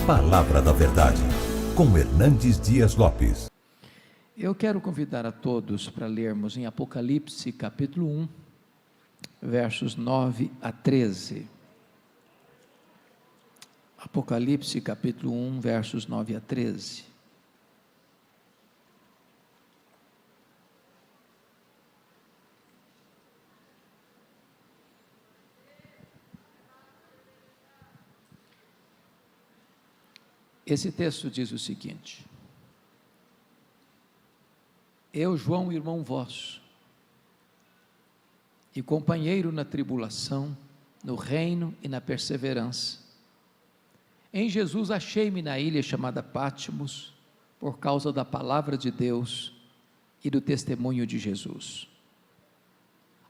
Palavra da Verdade, com Hernandes Dias Lopes. Eu quero convidar a todos para lermos em Apocalipse capítulo 1, versos 9 a 13. Apocalipse capítulo 1, versos 9 a 13. Esse texto diz o seguinte: eu, João, irmão vosso, e companheiro na tribulação, no reino e na perseverança, em Jesus achei-me na ilha chamada Patmos, por causa da palavra de Deus e do testemunho de Jesus.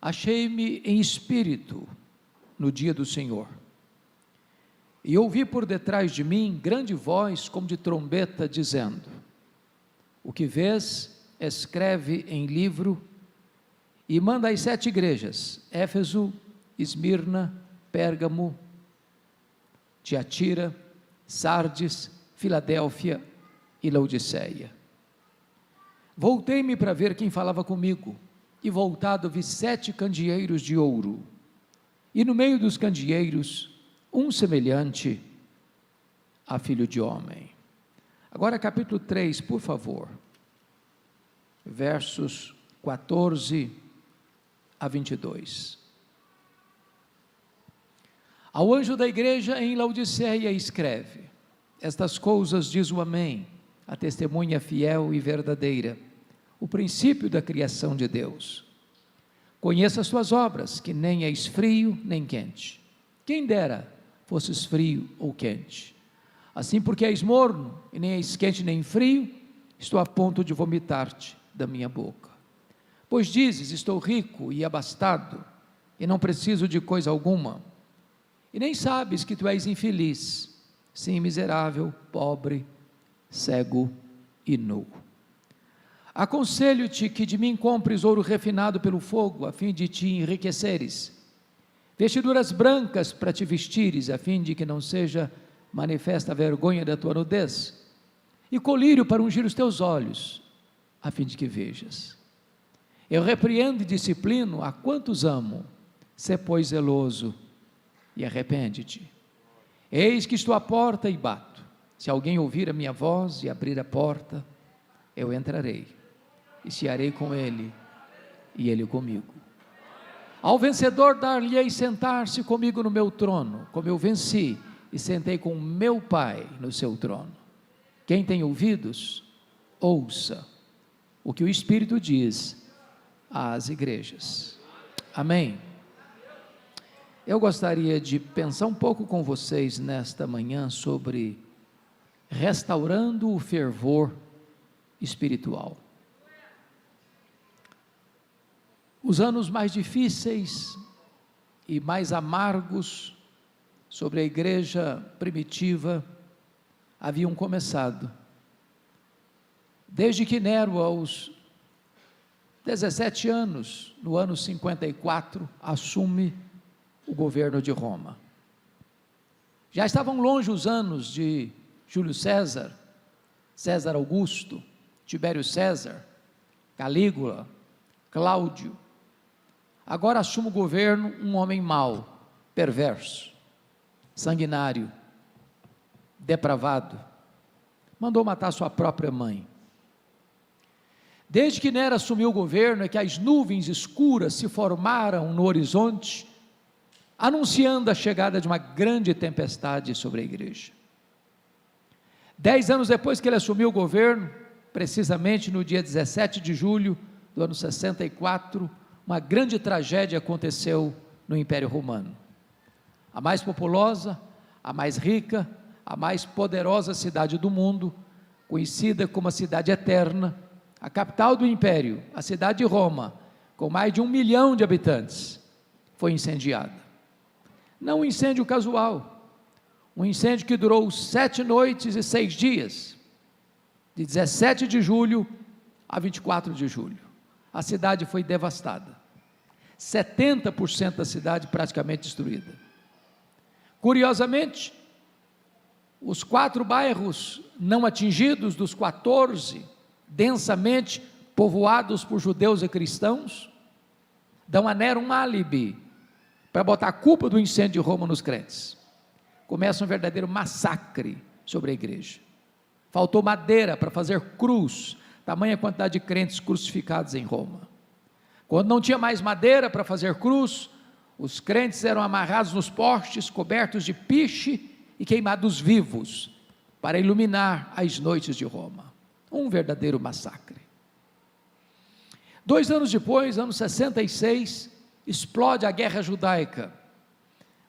Achei-me em espírito no dia do Senhor, e ouvi por detrás de mim grande voz como de trombeta, dizendo: o que vês, escreve em livro e manda às 7 igrejas, Éfeso, Esmirna, Pérgamo, Tiatira, Sardes, Filadélfia e Laodiceia. Voltei-me para ver quem falava comigo, e voltado vi 7 candeeiros de ouro, e no meio dos candeeiros um semelhante a filho de homem. Agora capítulo 3, por favor, versos 14 a 22. Ao anjo da igreja em Laodiceia escreve: estas coisas diz o Amém, a testemunha fiel e verdadeira, o princípio da criação de Deus. Conheça as tuas obras, que nem és frio nem quente. Quem dera fosses frio ou quente. Assim, porque és morno, e nem és quente nem frio, estou a ponto de vomitar-te da minha boca. Pois dizes: estou rico e abastado, e não preciso de coisa alguma, e nem sabes que tu és infeliz, sim, miserável, pobre, cego e nu. Aconselho-te que de mim compres ouro refinado pelo fogo, a fim de te enriqueceres, vestiduras brancas para te vestires, a fim de que não seja manifesta a vergonha da tua nudez, e colírio para ungir os teus olhos, a fim de que vejas. Eu repreendo e disciplino a quantos amo. Sê, pois, zeloso e arrepende-te. Eis que estou à porta e bato. Se alguém ouvir a minha voz e abrir a porta, eu entrarei e cearei com ele e ele comigo. Ao vencedor dar-lhe-ei sentar-se comigo no meu trono, como eu venci e sentei com meu Pai no seu trono. Quem tem ouvidos, ouça o que o Espírito diz às igrejas. Amém. Eu gostaria de pensar um pouco com vocês nesta manhã sobre restaurando o fervor espiritual. Os anos mais difíceis e mais amargos sobre a igreja primitiva haviam começado. Desde que Nero, aos 17 anos, no ano 54, assume o governo de Roma. Já estavam longe os anos de Júlio César, César Augusto, Tibério César, Calígula, Cláudio. Agora assume o governo um homem mau, perverso, sanguinário, depravado. Mandou matar sua própria mãe. Desde que Nero assumiu o governo, é que as nuvens escuras se formaram no horizonte, anunciando a chegada de uma grande tempestade sobre a igreja. 10 anos depois que ele assumiu o governo, precisamente no dia 17 de julho do ano 64, uma grande tragédia aconteceu no Império Romano. A mais populosa, a mais rica, a mais poderosa cidade do mundo, conhecida como a cidade eterna, a capital do Império, a cidade de Roma, com mais de 1 milhão de habitantes, foi incendiada. Não um incêndio casual, um incêndio que durou 7 noites e 6 dias, de 17 de julho a 24 de julho. A cidade foi devastada, 70% da cidade praticamente destruída. Curiosamente, os 4 bairros não atingidos dos 14, densamente povoados por judeus e cristãos, dão a Nero um álibi para botar a culpa do incêndio de Roma nos crentes. Começa um verdadeiro massacre sobre a igreja. Faltou madeira para fazer cruz, tamanha quantidade de crentes crucificados em Roma. Quando não tinha mais madeira para fazer cruz, os crentes eram amarrados nos postes, cobertos de piche e queimados vivos, para iluminar as noites de Roma. Um verdadeiro massacre. 2 anos depois, ano 66, explode a guerra judaica.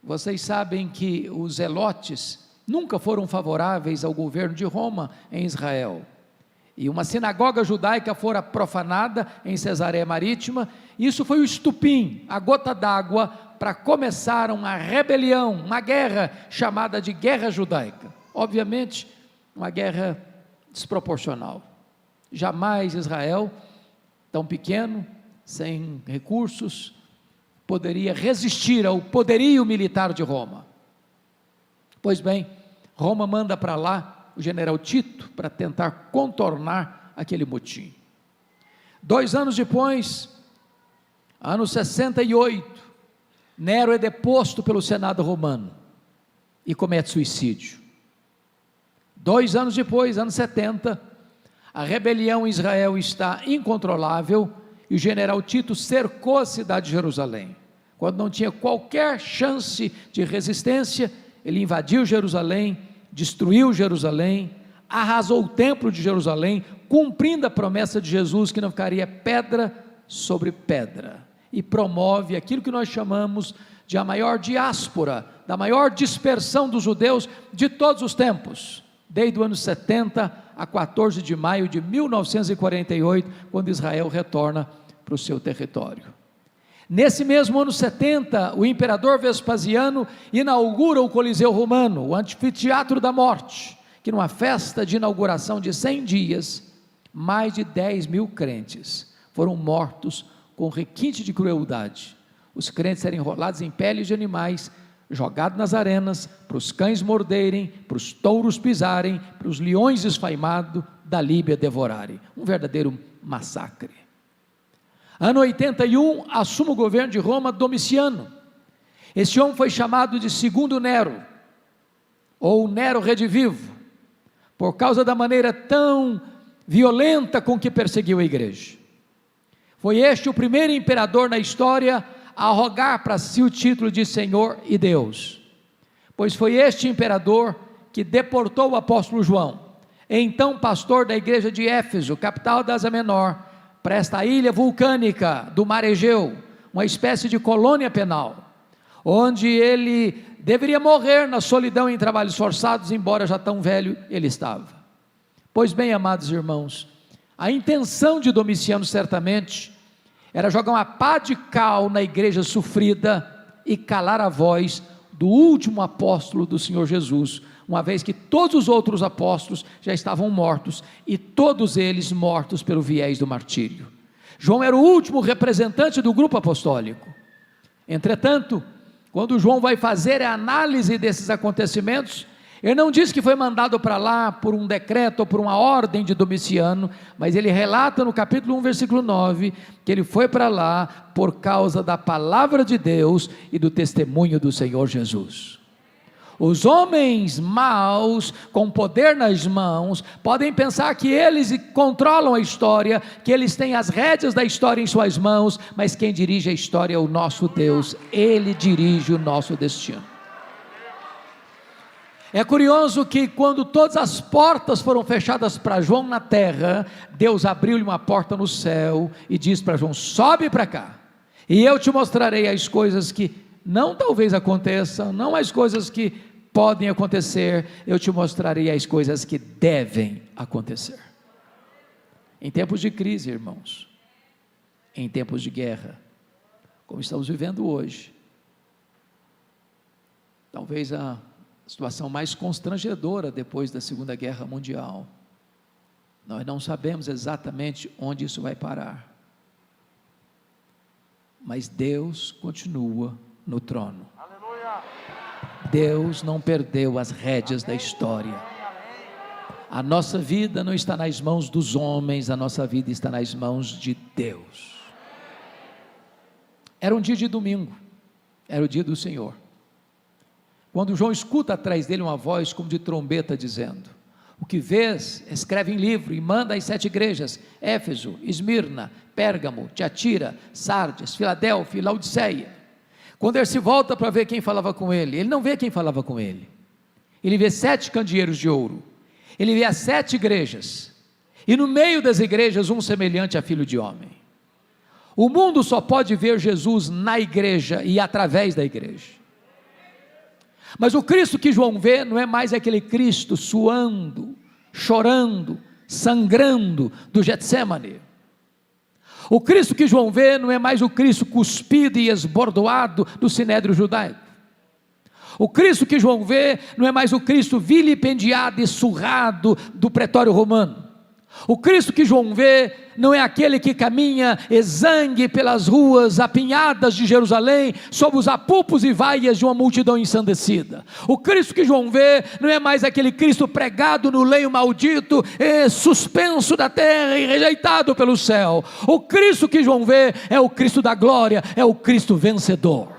Vocês sabem que os zelotes nunca foram favoráveis ao governo de Roma em Israel. E uma sinagoga judaica fora profanada em Cesareia Marítima. Isso foi o estupim, a gota d'água para começar uma rebelião, uma guerra chamada de guerra judaica. Obviamente, uma guerra desproporcional. Jamais Israel, tão pequeno, sem recursos, poderia resistir ao poderio militar de Roma. Pois bem, Roma manda para lá o general Tito para tentar contornar aquele motim. 2 anos depois, ano 68, Nero é deposto pelo Senado romano e comete suicídio. 2 anos depois, ano 70, a rebelião em Israel está incontrolável e o general Tito cercou a cidade de Jerusalém. Quando não tinha qualquer chance de resistência, ele invadiu Jerusalém, destruiu Jerusalém, arrasou o templo de Jerusalém, cumprindo a promessa de Jesus que não ficaria pedra sobre pedra, e promove aquilo que nós chamamos de a maior diáspora, da maior dispersão dos judeus de todos os tempos, desde o ano 70 a 14 de maio de 1948, quando Israel retorna para o seu território. Nesse mesmo ano 70, o imperador Vespasiano inaugura o Coliseu Romano, o Anfiteatro da Morte, que numa festa de inauguração de 100 dias, mais de 10.000 crentes foram mortos com requinte de crueldade. Os crentes eram enrolados em peles de animais, jogados nas arenas, para os cães morderem, para os touros pisarem, para os leões esfaimados da Líbia devorarem. Um verdadeiro massacre. Ano 81, assume o governo de Roma Domiciano. Esse homem foi chamado de segundo Nero, ou Nero redivivo, por causa da maneira tão violenta com que perseguiu a igreja. Foi este o primeiro imperador na história a arrogar para si o título de Senhor e Deus, pois foi este imperador que deportou o apóstolo João, então pastor da igreja de Éfeso, capital da Ásia Menor, para esta ilha vulcânica do mar Egeu, uma espécie de colônia penal, onde ele deveria morrer na solidão em trabalhos forçados, embora já tão velho ele estava. Pois bem, amados irmãos, a intenção de Domiciano certamente era jogar uma pá de cal na igreja sofrida e calar a voz do último apóstolo do Senhor Jesus, uma vez que todos os outros apóstolos já estavam mortos, e todos eles mortos pelo viés do martírio. João era o último representante do grupo apostólico. Entretanto, quando João vai fazer a análise desses acontecimentos, ele não diz que foi mandado para lá por um decreto ou por uma ordem de Domiciano, mas ele relata no capítulo 1, versículo 9, que ele foi para lá por causa da palavra de Deus e do testemunho do Senhor Jesus. Os homens maus, com poder nas mãos, podem pensar que eles controlam a história, que eles têm as rédeas da história em suas mãos, mas quem dirige a história é o nosso Deus, Ele dirige o nosso destino. É curioso que quando todas as portas foram fechadas para João na terra, Deus abriu-lhe uma porta no céu e disse para João: sobe para cá, e eu te mostrarei as coisas que não talvez aconteçam, não as coisas que podem acontecer, eu te mostrarei as coisas que devem acontecer. Em tempos de crise, irmãos, em tempos de guerra, como estamos vivendo hoje, talvez a situação mais constrangedora depois da Segunda Guerra Mundial, nós não sabemos exatamente onde isso vai parar, mas Deus continua no trono. Aleluia. Deus não perdeu as rédeas da história. A nossa vida não está nas mãos dos homens, a nossa vida está nas mãos de Deus. Era um dia de domingo, era o dia do Senhor, quando João escuta atrás dele uma voz como de trombeta dizendo: o que vês, escreve em livro e manda às 7 igrejas: Éfeso, Esmirna, Pérgamo, Tiatira, Sardes, Filadélfia e Laodiceia. Quando ele se volta para ver quem falava com ele, ele não vê quem falava com ele, ele vê 7 candeeiros de ouro, ele vê as 7 igrejas, e no meio das igrejas um semelhante a filho de homem. O mundo só pode ver Jesus na igreja e através da igreja, mas o Cristo que João vê não é mais aquele Cristo suando, chorando, sangrando do Getsemane. O Cristo que João vê não é mais o Cristo cuspido e esbordoado do sinédrio judaico. O Cristo que João vê não é mais o Cristo vilipendiado e surrado do pretório romano. O Cristo que João vê não é aquele que caminha exangue pelas ruas apinhadas de Jerusalém, sob os apupos e vaias de uma multidão ensandecida. O Cristo que João vê não é mais aquele Cristo pregado no leio maldito, suspenso da terra e rejeitado pelo céu. O Cristo que João vê é o Cristo da glória, é o Cristo vencedor.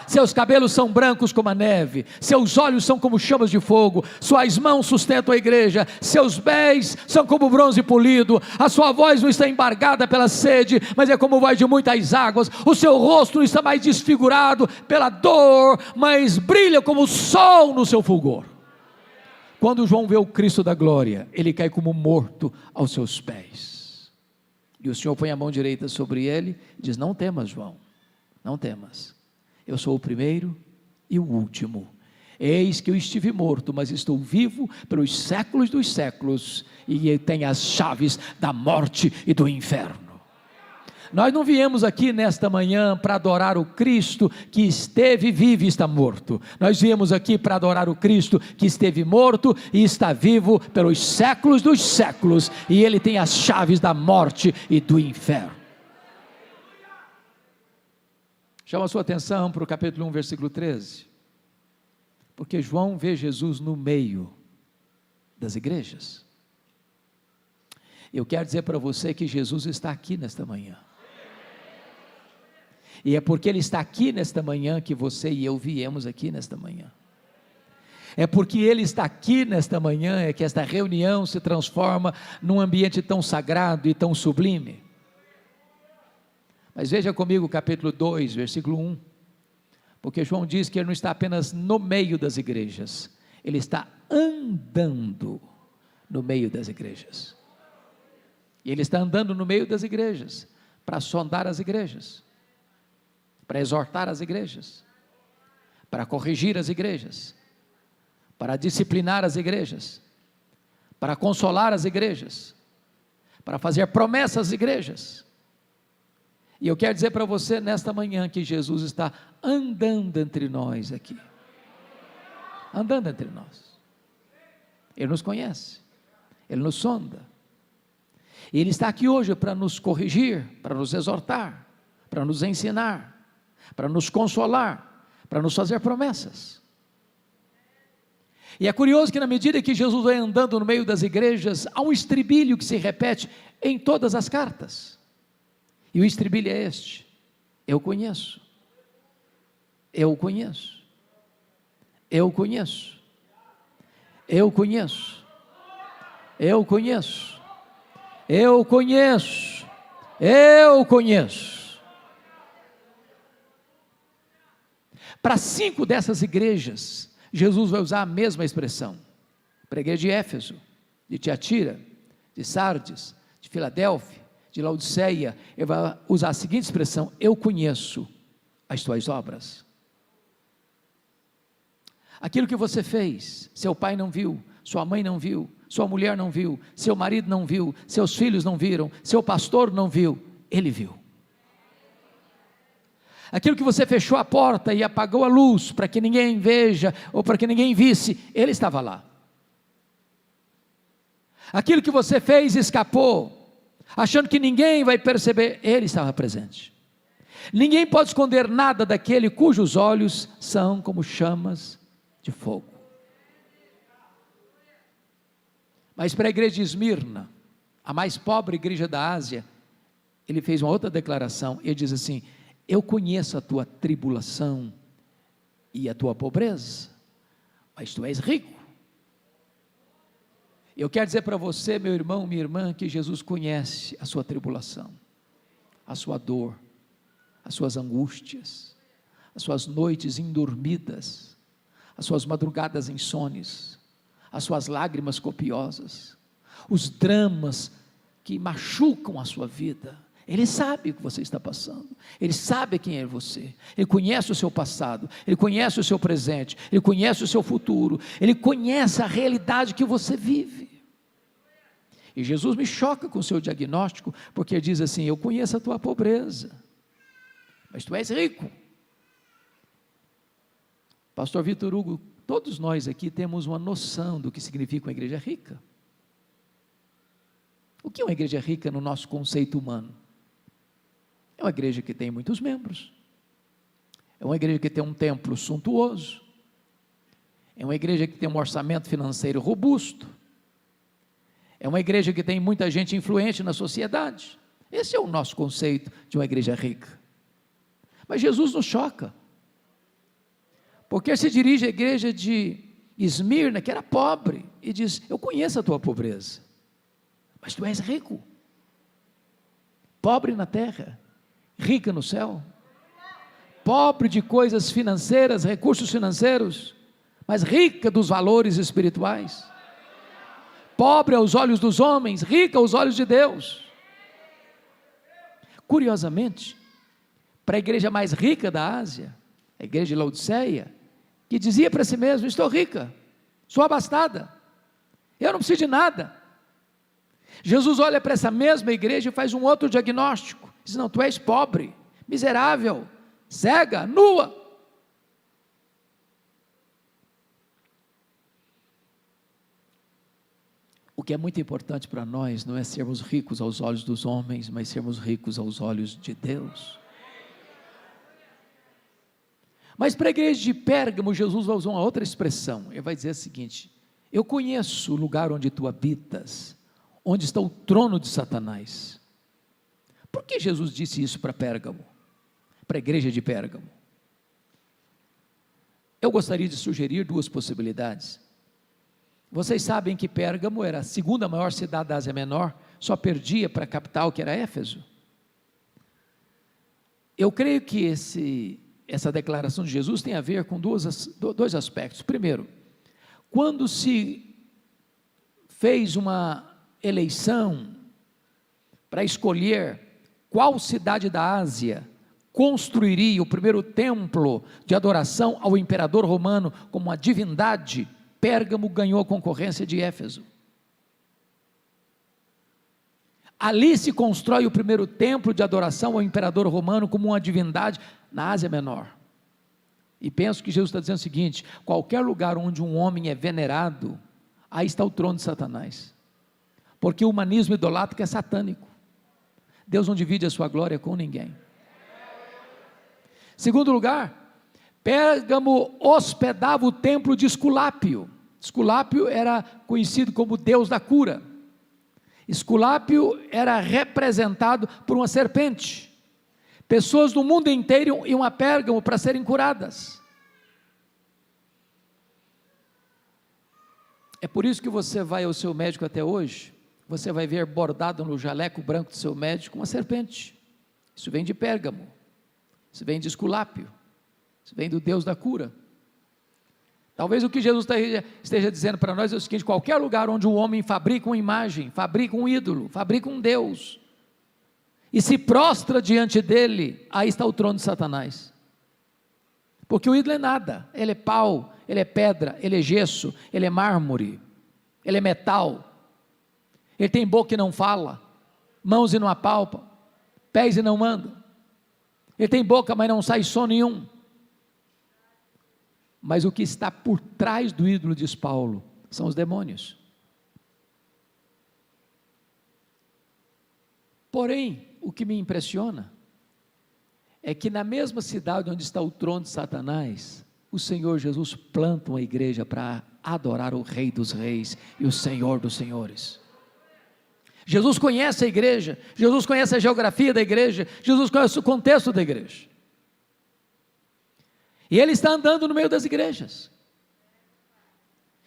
Seus cabelos são brancos como a neve, seus olhos são como chamas de fogo, suas mãos sustentam a igreja, seus pés são como bronze polido, a sua voz não está embargada pela sede, mas é como voz de muitas águas, o seu rosto não está mais desfigurado pela dor, mas brilha como o sol no seu fulgor. Quando João vê o Cristo da glória, ele cai como morto aos seus pés, e o Senhor põe a mão direita sobre ele e diz: não temas, João, não temas. Eu sou o primeiro e o último. Eis que eu estive morto, mas estou vivo pelos séculos dos séculos, e tenho as chaves da morte e do inferno. Nós não viemos aqui nesta manhã para adorar o Cristo que esteve vivo e está morto. Nós viemos aqui para adorar o Cristo que esteve morto e está vivo pelos séculos dos séculos, e Ele tem as chaves da morte e do inferno. Chama a sua atenção para o capítulo 1, versículo 13, porque João vê Jesus no meio das igrejas. Eu quero dizer para você que Jesus está aqui nesta manhã, e é porque Ele está aqui nesta manhã que você e eu viemos aqui nesta manhã. É porque Ele está aqui nesta manhã é que esta reunião se transforma num ambiente tão sagrado e tão sublime. Mas veja comigo o capítulo 2, versículo 1, porque João diz que ele não está apenas no meio das igrejas, ele está andando no meio das igrejas, e ele está andando no meio das igrejas, para sondar as igrejas, para exortar as igrejas, para corrigir as igrejas, para disciplinar as igrejas, para consolar as igrejas, para fazer promessas às igrejas. E eu quero dizer para você nesta manhã que Jesus está andando entre nós aqui, andando entre nós. Ele nos conhece, Ele nos sonda, e Ele está aqui hoje para nos corrigir, para nos exortar, para nos ensinar, para nos consolar, para nos fazer promessas. E é curioso que na medida que Jesus vai andando no meio das igrejas, há um estribilho que se repete em todas as cartas. E o estribilho é este: eu conheço, eu conheço, eu conheço, eu conheço, eu conheço, eu conheço, eu conheço. Para 5 dessas igrejas, Jesus vai usar a mesma expressão. Para a igreja de Éfeso, de Tiatira, de Sardes, de Filadélfia, de Laodiceia, ele vai usar a seguinte expressão: eu conheço as tuas obras. Aquilo que você fez, seu pai não viu, sua mãe não viu, sua mulher não viu, seu marido não viu, seus filhos não viram, seu pastor não viu, ele viu. Aquilo que você fechou a porta e apagou a luz para que ninguém veja ou para que ninguém visse, ele estava lá. Aquilo que você fez e escapou, achando que ninguém vai perceber, ele estava presente. Ninguém pode esconder nada daquele cujos olhos são como chamas de fogo. Mas para a igreja de Esmirna, a mais pobre igreja da Ásia, ele fez uma outra declaração. Ele diz assim: eu conheço a tua tribulação e a tua pobreza, mas tu és rico. Eu quero dizer para você, meu irmão, minha irmã, que Jesus conhece a sua tribulação, a sua dor, as suas angústias, as suas noites indormidas, as suas madrugadas insones, as suas lágrimas copiosas, os dramas que machucam a sua vida. Ele sabe o que você está passando, Ele sabe quem é você, Ele conhece o seu passado, Ele conhece o seu presente, Ele conhece o seu futuro, Ele conhece a realidade que você vive. E Jesus me choca com o seu diagnóstico, porque ele diz assim: eu conheço a tua pobreza, mas tu és rico. Pastor Vitor Hugo, todos nós aqui temos uma noção do que significa uma igreja rica. O que é uma igreja rica no nosso conceito humano? É uma igreja que tem muitos membros, é uma igreja que tem um templo suntuoso, é uma igreja que tem um orçamento financeiro robusto, é uma igreja que tem muita gente influente na sociedade. Esse é o nosso conceito de uma igreja rica. Mas Jesus nos choca, porque se dirige à igreja de Esmirna, que era pobre, e diz: eu conheço a tua pobreza, mas tu és rico, pobre na terra, rica no céu, pobre de coisas financeiras, recursos financeiros, mas rica dos valores espirituais, pobre aos olhos dos homens, rica aos olhos de Deus. Curiosamente, para a igreja mais rica da Ásia, a igreja de Laodiceia, que dizia para si mesmo: estou rica, sou abastada, eu não preciso de nada. Jesus olha para essa mesma igreja e faz um outro diagnóstico, diz: não, tu és pobre, miserável, cega, nua. O que é muito importante para nós não é sermos ricos aos olhos dos homens, mas sermos ricos aos olhos de Deus. Mas para a igreja de Pérgamo, Jesus vai usar uma outra expressão. Ele vai dizer o seguinte: eu conheço o lugar onde tu habitas, onde está o trono de Satanás. Por que Jesus disse isso para Pérgamo, para a igreja de Pérgamo? Eu gostaria de sugerir duas possibilidades. Vocês sabem que Pérgamo era a segunda maior cidade da Ásia Menor, só perdia para a capital, que era Éfeso. Eu creio que essa declaração de Jesus tem a ver com dois aspectos. Primeiro, quando se fez uma eleição para escolher qual cidade da Ásia construiria o primeiro templo de adoração ao imperador romano como uma divindade, Pérgamo ganhou a concorrência de Éfeso. Ali se constrói o primeiro templo de adoração ao imperador romano como uma divindade na Ásia Menor. E penso que Jesus está dizendo o seguinte: qualquer lugar onde um homem é venerado, aí está o trono de Satanás, porque o humanismo idolátrico é satânico. Deus não divide a sua glória com ninguém. Segundo lugar, Pérgamo hospedava o templo de Esculápio. Esculápio era conhecido como Deus da cura. Esculápio era representado por uma serpente. Pessoas do mundo inteiro iam a Pérgamo para serem curadas. É por isso que você vai ao seu médico até hoje, você vai ver bordado no jaleco branco do seu médico uma serpente. Isso vem de Pérgamo, isso vem de Esculápio, isso vem do Deus da cura. Talvez o que Jesus esteja dizendo para nós é o seguinte: qualquer lugar onde o homem fabrica uma imagem, fabrica um ídolo, fabrica um Deus, e se prostra diante dele, aí está o trono de Satanás. Porque o ídolo é nada, ele é pau, ele é pedra, ele é gesso, ele é mármore, ele é metal, ele tem boca e não fala, mãos e não apalpa, pés e não anda, ele tem boca mas não sai som nenhum. Mas o que está por trás do ídolo, diz Paulo, são os demônios. Porém, o que me impressiona é que na mesma cidade onde está o trono de Satanás, o Senhor Jesus planta uma igreja para adorar o Rei dos Reis e o Senhor dos Senhores. Jesus conhece a igreja, Jesus conhece a geografia da igreja, Jesus conhece o contexto da igreja. E Ele está andando no meio das igrejas.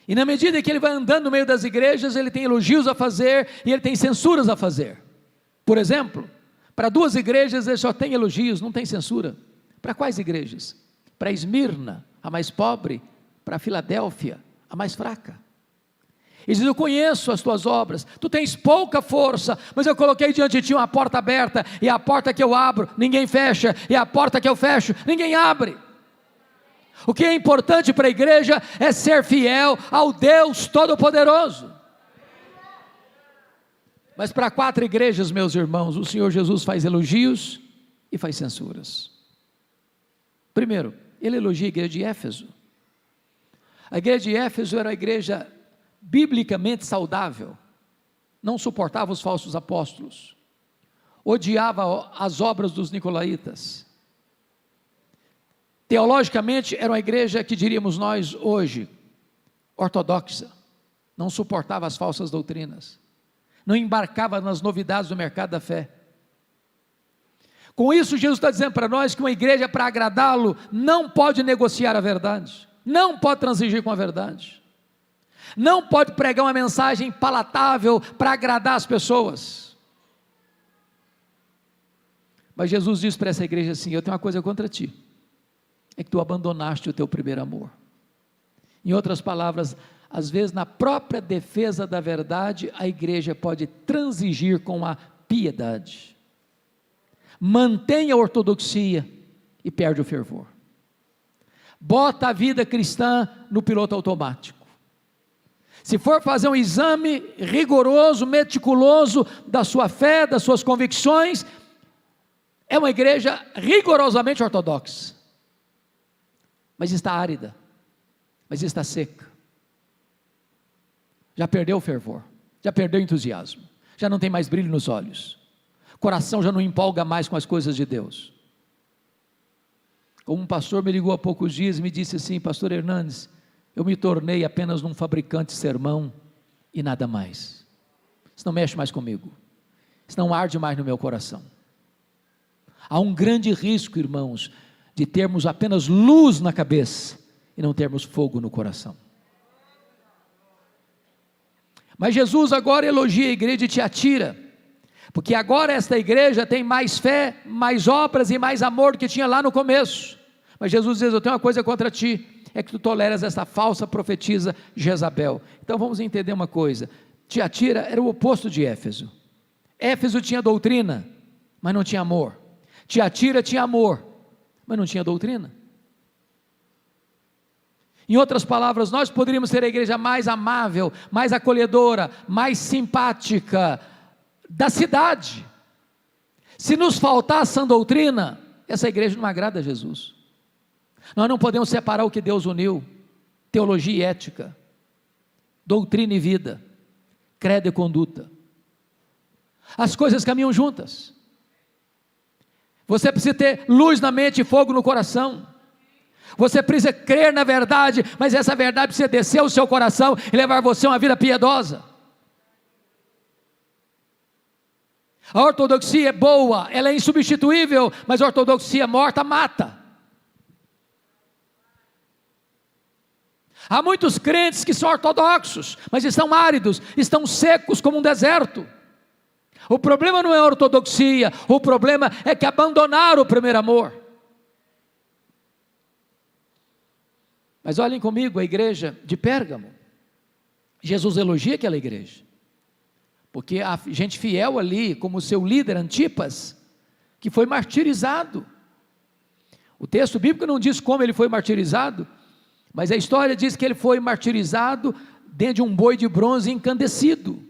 E na medida que Ele vai andando no meio das igrejas, Ele tem elogios a fazer e Ele tem censuras a fazer. Por exemplo, para 2 igrejas Ele só tem elogios, não tem censura. Para quais igrejas? Para Esmirna, a mais pobre, para Filadélfia, a mais fraca. Ele diz: eu conheço as tuas obras, tu tens pouca força, mas eu coloquei diante de ti uma porta aberta, e a porta que eu abro, ninguém fecha, e a porta que eu fecho, ninguém abre. O que é importante para a igreja é ser fiel ao Deus Todo-Poderoso. Mas para 4 igrejas, meus irmãos, o Senhor Jesus faz elogios e faz censuras. Primeiro, Ele elogia a igreja de Éfeso. A igreja de Éfeso era uma igreja biblicamente saudável, não suportava os falsos apóstolos, odiava as obras dos nicolaítas. Teologicamente era uma igreja que diríamos nós hoje, ortodoxa, não suportava as falsas doutrinas, não embarcava nas novidades do mercado da fé. Com isso, Jesus está dizendo para nós que uma igreja, para agradá-lo, não pode negociar a verdade, não pode transigir com a verdade, não pode pregar uma mensagem palatável para agradar as pessoas. Mas Jesus diz para essa igreja assim: eu tenho uma coisa contra ti, é que tu abandonaste o teu primeiro amor. Em outras palavras, às vezes na própria defesa da verdade, a igreja pode transigir com a piedade, mantém a ortodoxia e perde o fervor, bota a vida cristã no piloto automático. Se for fazer um exame rigoroso, meticuloso da sua fé, das suas convicções, é uma igreja rigorosamente ortodoxa, mas está árida, mas está seca, já perdeu o fervor, já perdeu o entusiasmo, já não tem mais brilho nos olhos, o coração já não empolga mais com as coisas de Deus. Como um pastor me ligou há poucos dias e me disse assim: pastor Hernandes, eu me tornei apenas um fabricante de sermão e nada mais, isso não mexe mais comigo, isso não arde mais no meu coração. Há um grande risco, irmãos, de termos apenas luz na cabeça e não termos fogo no coração. Mas Jesus agora elogia a igreja de Tiatira, porque agora esta igreja tem mais fé, mais obras e mais amor do que tinha lá no começo. Mas Jesus diz: eu tenho uma coisa contra ti, é que tu toleras essa falsa profetisa Jezabel. Então vamos entender uma coisa: Tiatira era o oposto de Éfeso. Éfeso tinha doutrina, mas não tinha amor. Tiatira tinha amor, mas não tinha doutrina. Em outras palavras, nós poderíamos ser a igreja mais amável, mais acolhedora, mais simpática da cidade. Se nos faltar essa doutrina, essa igreja não agrada a Jesus. Nós não podemos separar o que Deus uniu: teologia e ética, doutrina e vida, credo e conduta. As coisas caminham juntas. Você precisa ter luz na mente e fogo no coração. Você precisa crer na verdade, mas essa verdade precisa descer ao seu coração e levar você a uma vida piedosa. A ortodoxia é boa, ela é insubstituível, mas a ortodoxia morta mata. Há muitos crentes que são ortodoxos, mas estão áridos, estão secos como um deserto. O problema não é a ortodoxia, o problema é que abandonaram o primeiro amor. Mas olhem comigo a igreja de Pérgamo. Jesus elogia aquela igreja, porque a gente fiel ali, como seu líder Antipas, que foi martirizado. O texto bíblico não diz como ele foi martirizado, mas a história diz que ele foi martirizado dentro de um boi de bronze incandescido.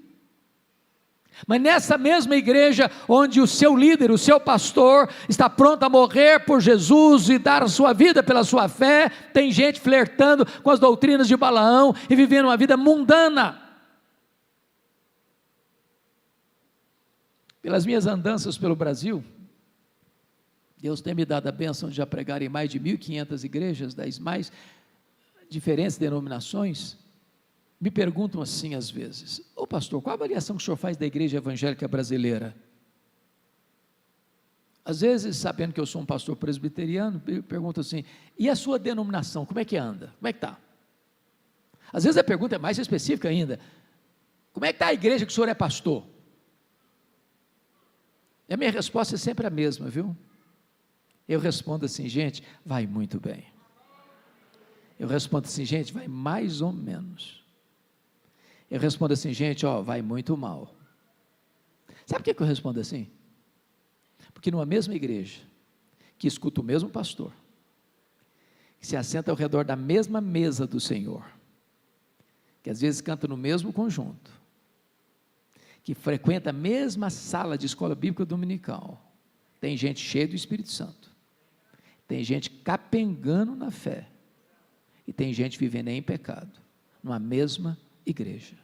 Mas nessa mesma igreja, onde o seu líder, o seu pastor, está pronto a morrer por Jesus e dar a sua vida pela sua fé, tem gente flertando com as doutrinas de Balaão e vivendo uma vida mundana. Pelas minhas andanças pelo Brasil, Deus tem me dado a bênção de já pregar em mais de 1.500 igrejas, das mais diferentes denominações. Me perguntam assim às vezes: ô pastor, qual a avaliação que o senhor faz da igreja evangélica brasileira? Às vezes, sabendo que eu sou um pastor presbiteriano, perguntam assim: e a sua denominação, como é que anda? Como é que está? Às vezes a pergunta é mais específica ainda: como é que está a igreja que o senhor é pastor? E a minha resposta é sempre a mesma, viu? Eu respondo assim: gente, vai muito bem. Eu respondo assim: gente, vai mais ou menos. Eu respondo assim: gente, ó, vai muito mal. Sabe por que eu respondo assim? Porque numa mesma igreja, que escuta o mesmo pastor, que se assenta ao redor da mesma mesa do Senhor, que às vezes canta no mesmo conjunto, que frequenta a mesma sala de escola bíblica dominical, tem gente cheia do Espírito Santo, tem gente capengando na fé, e tem gente vivendo em pecado, numa mesma igreja.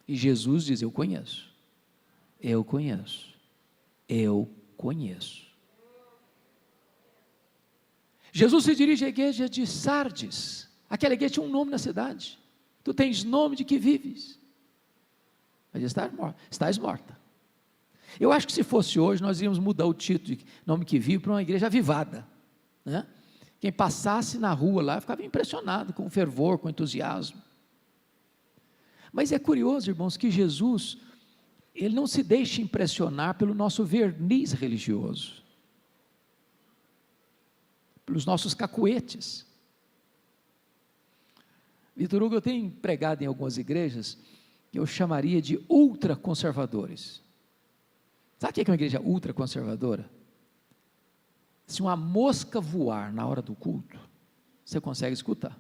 E Jesus diz: eu conheço, eu conheço, eu conheço. Jesus se dirige à igreja de Sardes. Aquela igreja tinha um nome na cidade: tu tens nome de que vives, mas estás morta. Eu acho que se fosse hoje, nós íamos mudar o título de nome que vive para uma igreja avivada, né? Quem passasse na rua lá ficava impressionado com fervor, com entusiasmo. Mas é curioso, irmãos, que Jesus, ele não se deixa impressionar pelo nosso verniz religioso, pelos nossos cacuetes. Vitor Hugo, eu tenho pregado em algumas igrejas que eu chamaria de ultraconservadores. Sabe o que é uma igreja ultraconservadora? Se uma mosca voar na hora do culto, você consegue escutar.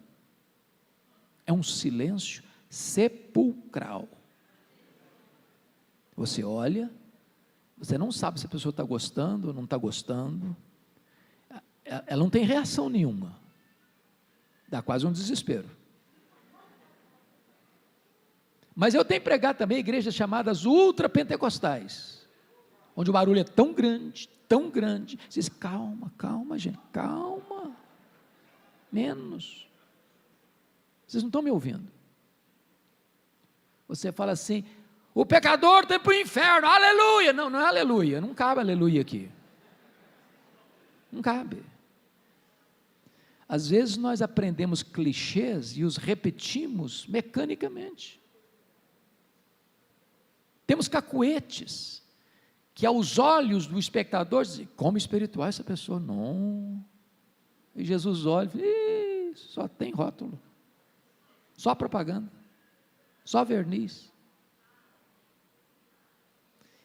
É um silêncio sepulcral. Você olha, você não sabe se a pessoa está gostando ou não está gostando, ela não tem reação nenhuma, dá quase um desespero. Mas eu tenho pregado também igrejas chamadas ultrapentecostais, onde o barulho é tão grande, você diz: calma, gente, calma, menos, vocês não estão me ouvindo. Você fala assim: o pecador tem para o inferno, aleluia. Não, não é aleluia, não cabe aleluia aqui, não cabe. Às vezes nós aprendemos clichês e os repetimos mecanicamente. Temos cacuetes, que aos olhos do espectador dizem: como espiritual essa pessoa? Não. E Jesus olha e fala: só tem rótulo, só propaganda, só verniz.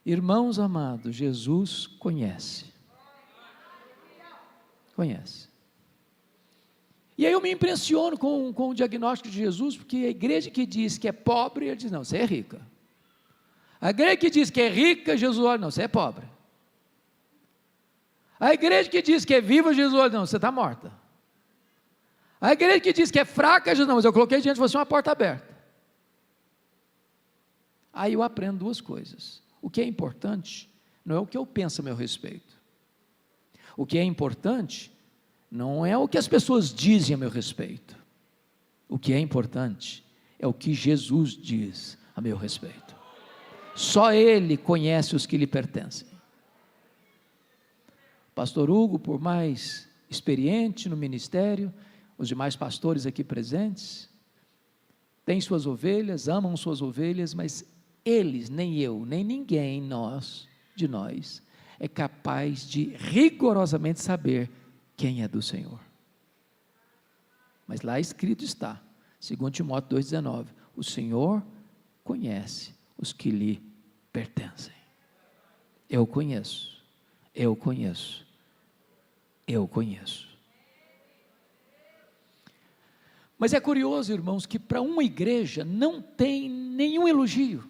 Irmãos amados, Jesus conhece. E aí eu me impressiono com o diagnóstico de Jesus, porque a igreja que diz que é pobre, ele diz: não, você é rica. A igreja que diz que é rica, Jesus olha: não, você é pobre. A igreja que diz que é viva, Jesus olha: não, você está morta. A igreja que diz que é fraca, Jesus: não, mas eu coloquei diante de você uma porta aberta. Aí eu aprendo duas coisas: o que é importante não é o que eu penso a meu respeito, o que é importante não é o que as pessoas dizem a meu respeito, o que é importante é o que Jesus diz a meu respeito. Só Ele conhece os que lhe pertencem. Pastor Hugo, por mais experiente no ministério, os demais pastores aqui presentes, têm suas ovelhas, amam suas ovelhas, mas eles, nem eu, nem ninguém de nós, é capaz de rigorosamente saber quem é do Senhor. Mas lá escrito está, 2 Timóteo 2,19, o Senhor conhece os que lhe pertencem. Eu conheço. Mas é curioso, irmãos, que para uma igreja não tem nenhum elogio.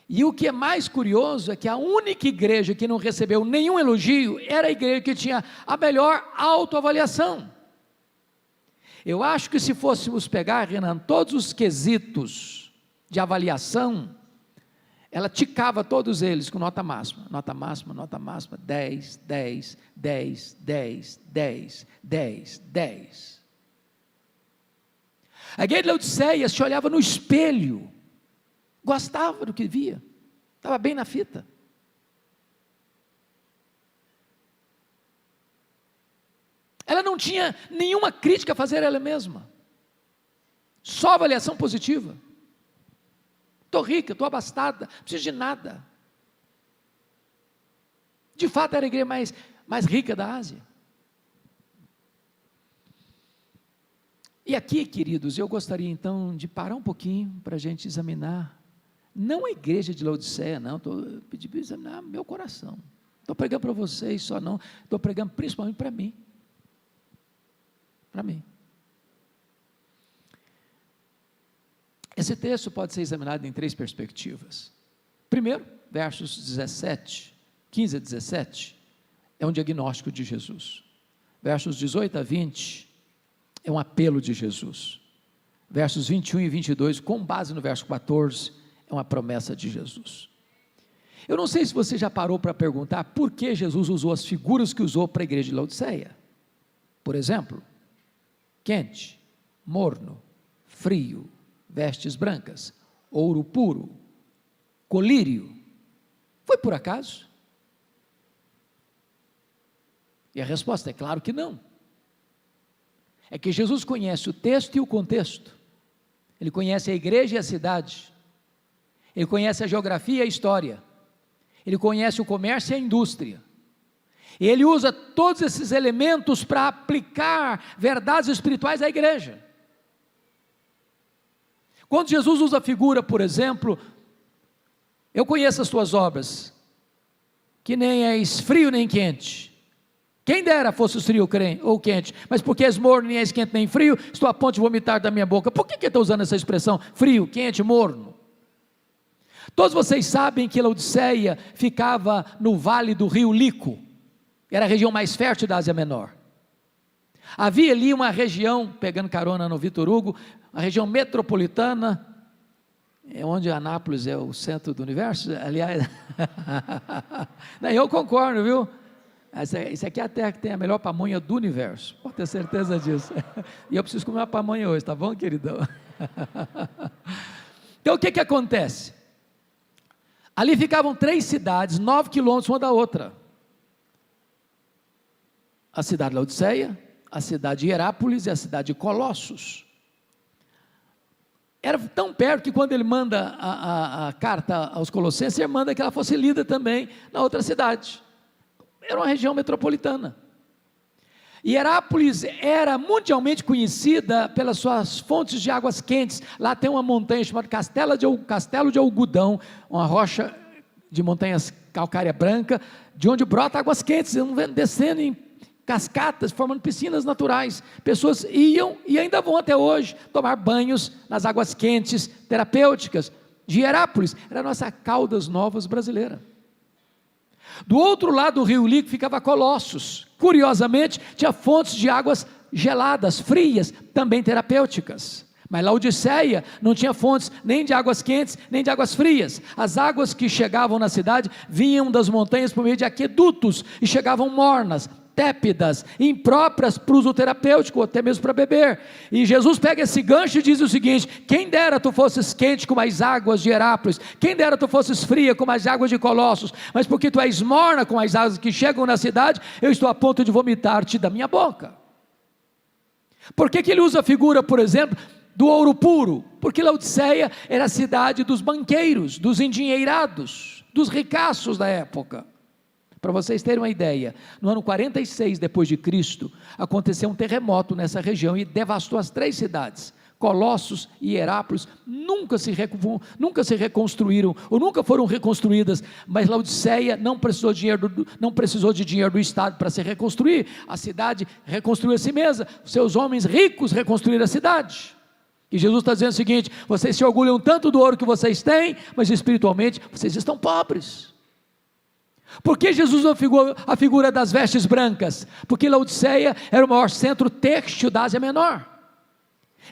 E o que é mais curioso é que a única igreja que não recebeu nenhum elogio era a igreja que tinha a melhor autoavaliação. Eu acho que se fôssemos pegar, Renan, todos os quesitos de avaliação, ela ticava todos eles com nota máxima, 10, 10, 10, 10, 10, 10, 10. A igreja de Laodiceia se olhava no espelho, gostava do que via, estava bem na fita. Ela não tinha nenhuma crítica a fazer a ela mesma, só avaliação positiva. Estou rica, estou abastada, não preciso de nada. De fato era a igreja mais rica da Ásia. E aqui, queridos, eu gostaria então de parar um pouquinho para a gente examinar, não a igreja de Laodiceia, não, estou pedindo para examinar meu coração. Estou pregando para vocês só não, estou pregando principalmente para mim. Para mim. Esse texto pode ser examinado em 3 perspectivas. Primeiro, versos 15 a 17, é um diagnóstico de Jesus. Versos 18 a 20, é um apelo de Jesus. Versos 21 e 22, com base no verso 14, é uma promessa de Jesus. Eu não sei se você já parou para perguntar por que Jesus usou as figuras que usou para a igreja de Laodiceia. Por exemplo, quente, morno, frio, vestes brancas, ouro puro, colírio. Foi por acaso? E a resposta é claro que não. É que Jesus conhece o texto e o contexto. Ele conhece a igreja e a cidade. Ele conhece a geografia e a história. Ele conhece o comércio e a indústria. E ele usa todos esses elementos para aplicar verdades espirituais à igreja. Quando Jesus usa a figura, por exemplo, eu conheço as tuas obras, que nem és frio nem quente. Quem dera fosse frio ou quente, mas porque és morno, nem és quente nem frio, estou a ponto de vomitar da minha boca. Por que ele está usando essa expressão, frio, quente, morno? Todos vocês sabem que Laodiceia ficava no vale do rio Lico, era a região mais fértil da Ásia Menor. Havia ali uma região, pegando carona no Vitor Hugo, a região metropolitana, onde Anápolis é o centro do universo, aliás, eu concordo, viu? Isso aqui é a terra que tem a melhor pamonha do universo, pode ter certeza disso, e eu preciso comer uma pamonha hoje, tá bom, queridão? Então o que acontece? Ali ficavam 3 cidades, 9 quilômetros uma da outra, a cidade de Laodiceia, a cidade de Hierápolis e a cidade de Colossos. Era tão perto que quando ele manda a carta aos Colossenses, ele manda que ela fosse lida também na outra cidade. Era uma região metropolitana. Hierápolis era mundialmente conhecida pelas suas fontes de águas quentes. Lá tem uma montanha chamada Castelo de Algodão, uma rocha de montanhas calcária branca, de onde brota águas quentes, descendo em cascatas, formando piscinas naturais. Pessoas iam e ainda vão até hoje tomar banhos nas águas quentes terapêuticas de Hierápolis. Era a nossa Caldas Novas brasileira. Do outro lado do rio Lico ficava Colossos. Curiosamente, tinha fontes de águas geladas, frias, também terapêuticas. Mas Laodiceia não tinha fontes nem de águas quentes, nem de águas frias. As águas que chegavam na cidade vinham das montanhas por meio de aquedutos e chegavam mornas, tépidas, impróprias para uso terapêutico, ou até mesmo para beber. E Jesus pega esse gancho e diz o seguinte: quem dera tu fosses quente como as águas de Hierápolis, quem dera tu fosses fria como as águas de Colossos, mas porque tu és morna com as águas que chegam na cidade, eu estou a ponto de vomitar-te da minha boca. Por que ele usa a figura, por exemplo, do ouro puro? Porque Laodiceia era a cidade dos banqueiros, dos endinheirados, dos ricaços da época. Para vocês terem uma ideia, no ano 46 depois de Cristo, aconteceu um terremoto nessa região e devastou as 3 cidades. Colossos e Hierápolis nunca se reconstruíram, ou nunca foram reconstruídas, mas Laodiceia não precisou de dinheiro do Estado para se reconstruir. A cidade reconstruiu a si mesma, seus homens ricos reconstruíram a cidade. E Jesus está dizendo o seguinte: vocês se orgulham tanto do ouro que vocês têm, mas espiritualmente vocês estão pobres. Por que Jesus usou a figura das vestes brancas? Porque Laodiceia era o maior centro têxtil da Ásia Menor.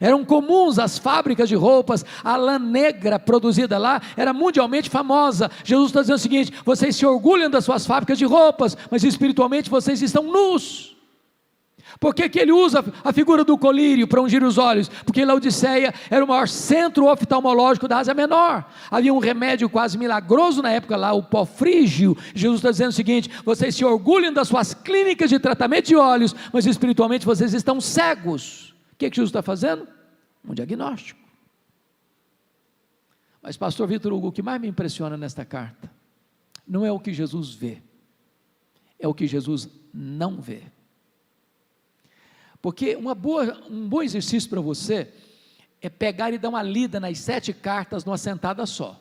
Eram comuns as fábricas de roupas, a lã negra produzida lá era mundialmente famosa. Jesus está dizendo o seguinte: vocês se orgulham das suas fábricas de roupas, mas espiritualmente vocês estão nus. Por que que ele usa a figura do colírio para ungir os olhos? Porque Laodiceia era o maior centro oftalmológico da Ásia Menor. Havia um remédio quase milagroso na época lá, o pó frígio. Jesus está dizendo o seguinte: vocês se orgulham das suas clínicas de tratamento de olhos, mas espiritualmente vocês estão cegos. O que Jesus está fazendo? Um diagnóstico. Mas pastor Vitor Hugo, o que mais me impressiona nesta carta não é o que Jesus vê, é o que Jesus não vê. Porque um bom exercício para você é pegar e dar uma lida nas 7 cartas numa sentada só.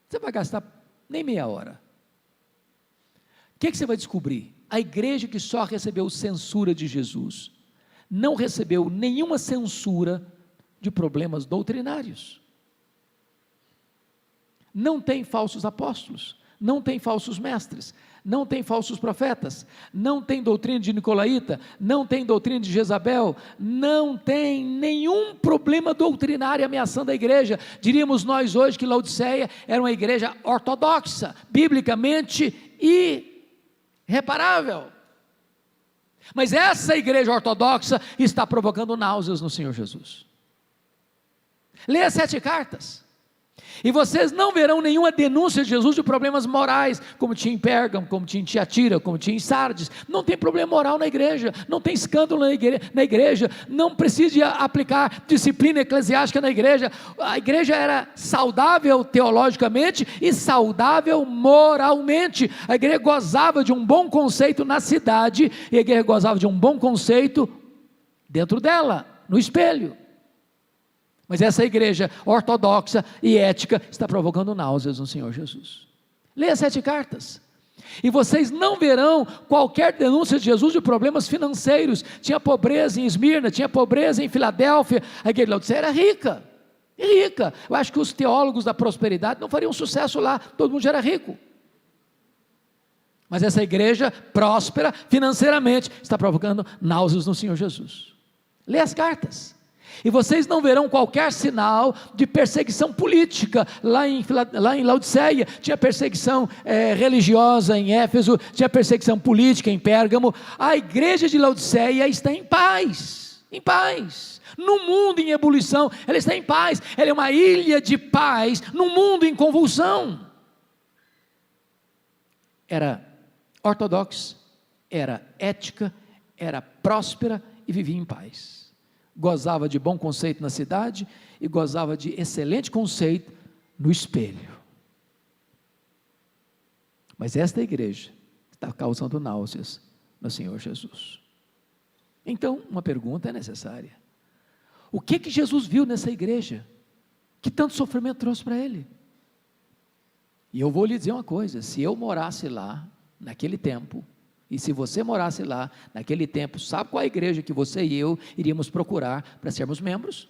Você vai gastar nem meia hora. O que você vai descobrir? A igreja que só recebeu censura de Jesus não recebeu nenhuma censura de problemas doutrinários. Não tem falsos apóstolos, não tem falsos mestres, não tem falsos profetas, não tem doutrina de Nicolaíta, não tem doutrina de Jezabel, não tem nenhum problema doutrinário ameaçando a igreja. Diríamos nós hoje que Laodiceia era uma igreja ortodoxa, biblicamente irreparável. Mas essa igreja ortodoxa está provocando náuseas no Senhor Jesus. Leia as 7 cartas. E vocês não verão nenhuma denúncia de Jesus de problemas morais, como tinha em Pérgamo, como tinha em Tiatira, como tinha em Sardes. Não tem problema moral na igreja, não tem escândalo na igreja, não precisa aplicar disciplina eclesiástica na igreja. A igreja era saudável teologicamente e saudável moralmente. A igreja gozava de um bom conceito na cidade, e a igreja gozava de um bom conceito dentro dela, no espelho. Mas essa igreja ortodoxa e ética está provocando náuseas no Senhor Jesus. Leia as 7 cartas. E vocês não verão qualquer denúncia de Jesus de problemas financeiros. Tinha pobreza em Esmirna, tinha pobreza em Filadélfia. A igreja de Laodiceia era rica. Rica. Eu acho que os teólogos da prosperidade não fariam sucesso lá, todo mundo já era rico. Mas essa igreja próspera financeiramente está provocando náuseas no Senhor Jesus. Leia as cartas. E vocês não verão qualquer sinal de perseguição política. Lá em Laodiceia tinha perseguição religiosa em Éfeso, tinha perseguição política em Pérgamo. A igreja de Laodiceia está em paz, no mundo em ebulição, ela está em paz. Ela é uma ilha de paz no mundo em convulsão. Era ortodoxa, era ética, era próspera e vivia em paz. Gozava de bom conceito na cidade e gozava de excelente conceito no espelho. Mas esta igreja está causando náuseas no Senhor Jesus. Então, uma pergunta é necessária: o que Jesus viu nessa igreja que tanto sofrimento trouxe para ele? E eu vou lhe dizer uma coisa: se eu morasse lá naquele tempo, e se você morasse lá naquele tempo, sabe qual a igreja que você e eu iríamos procurar para sermos membros?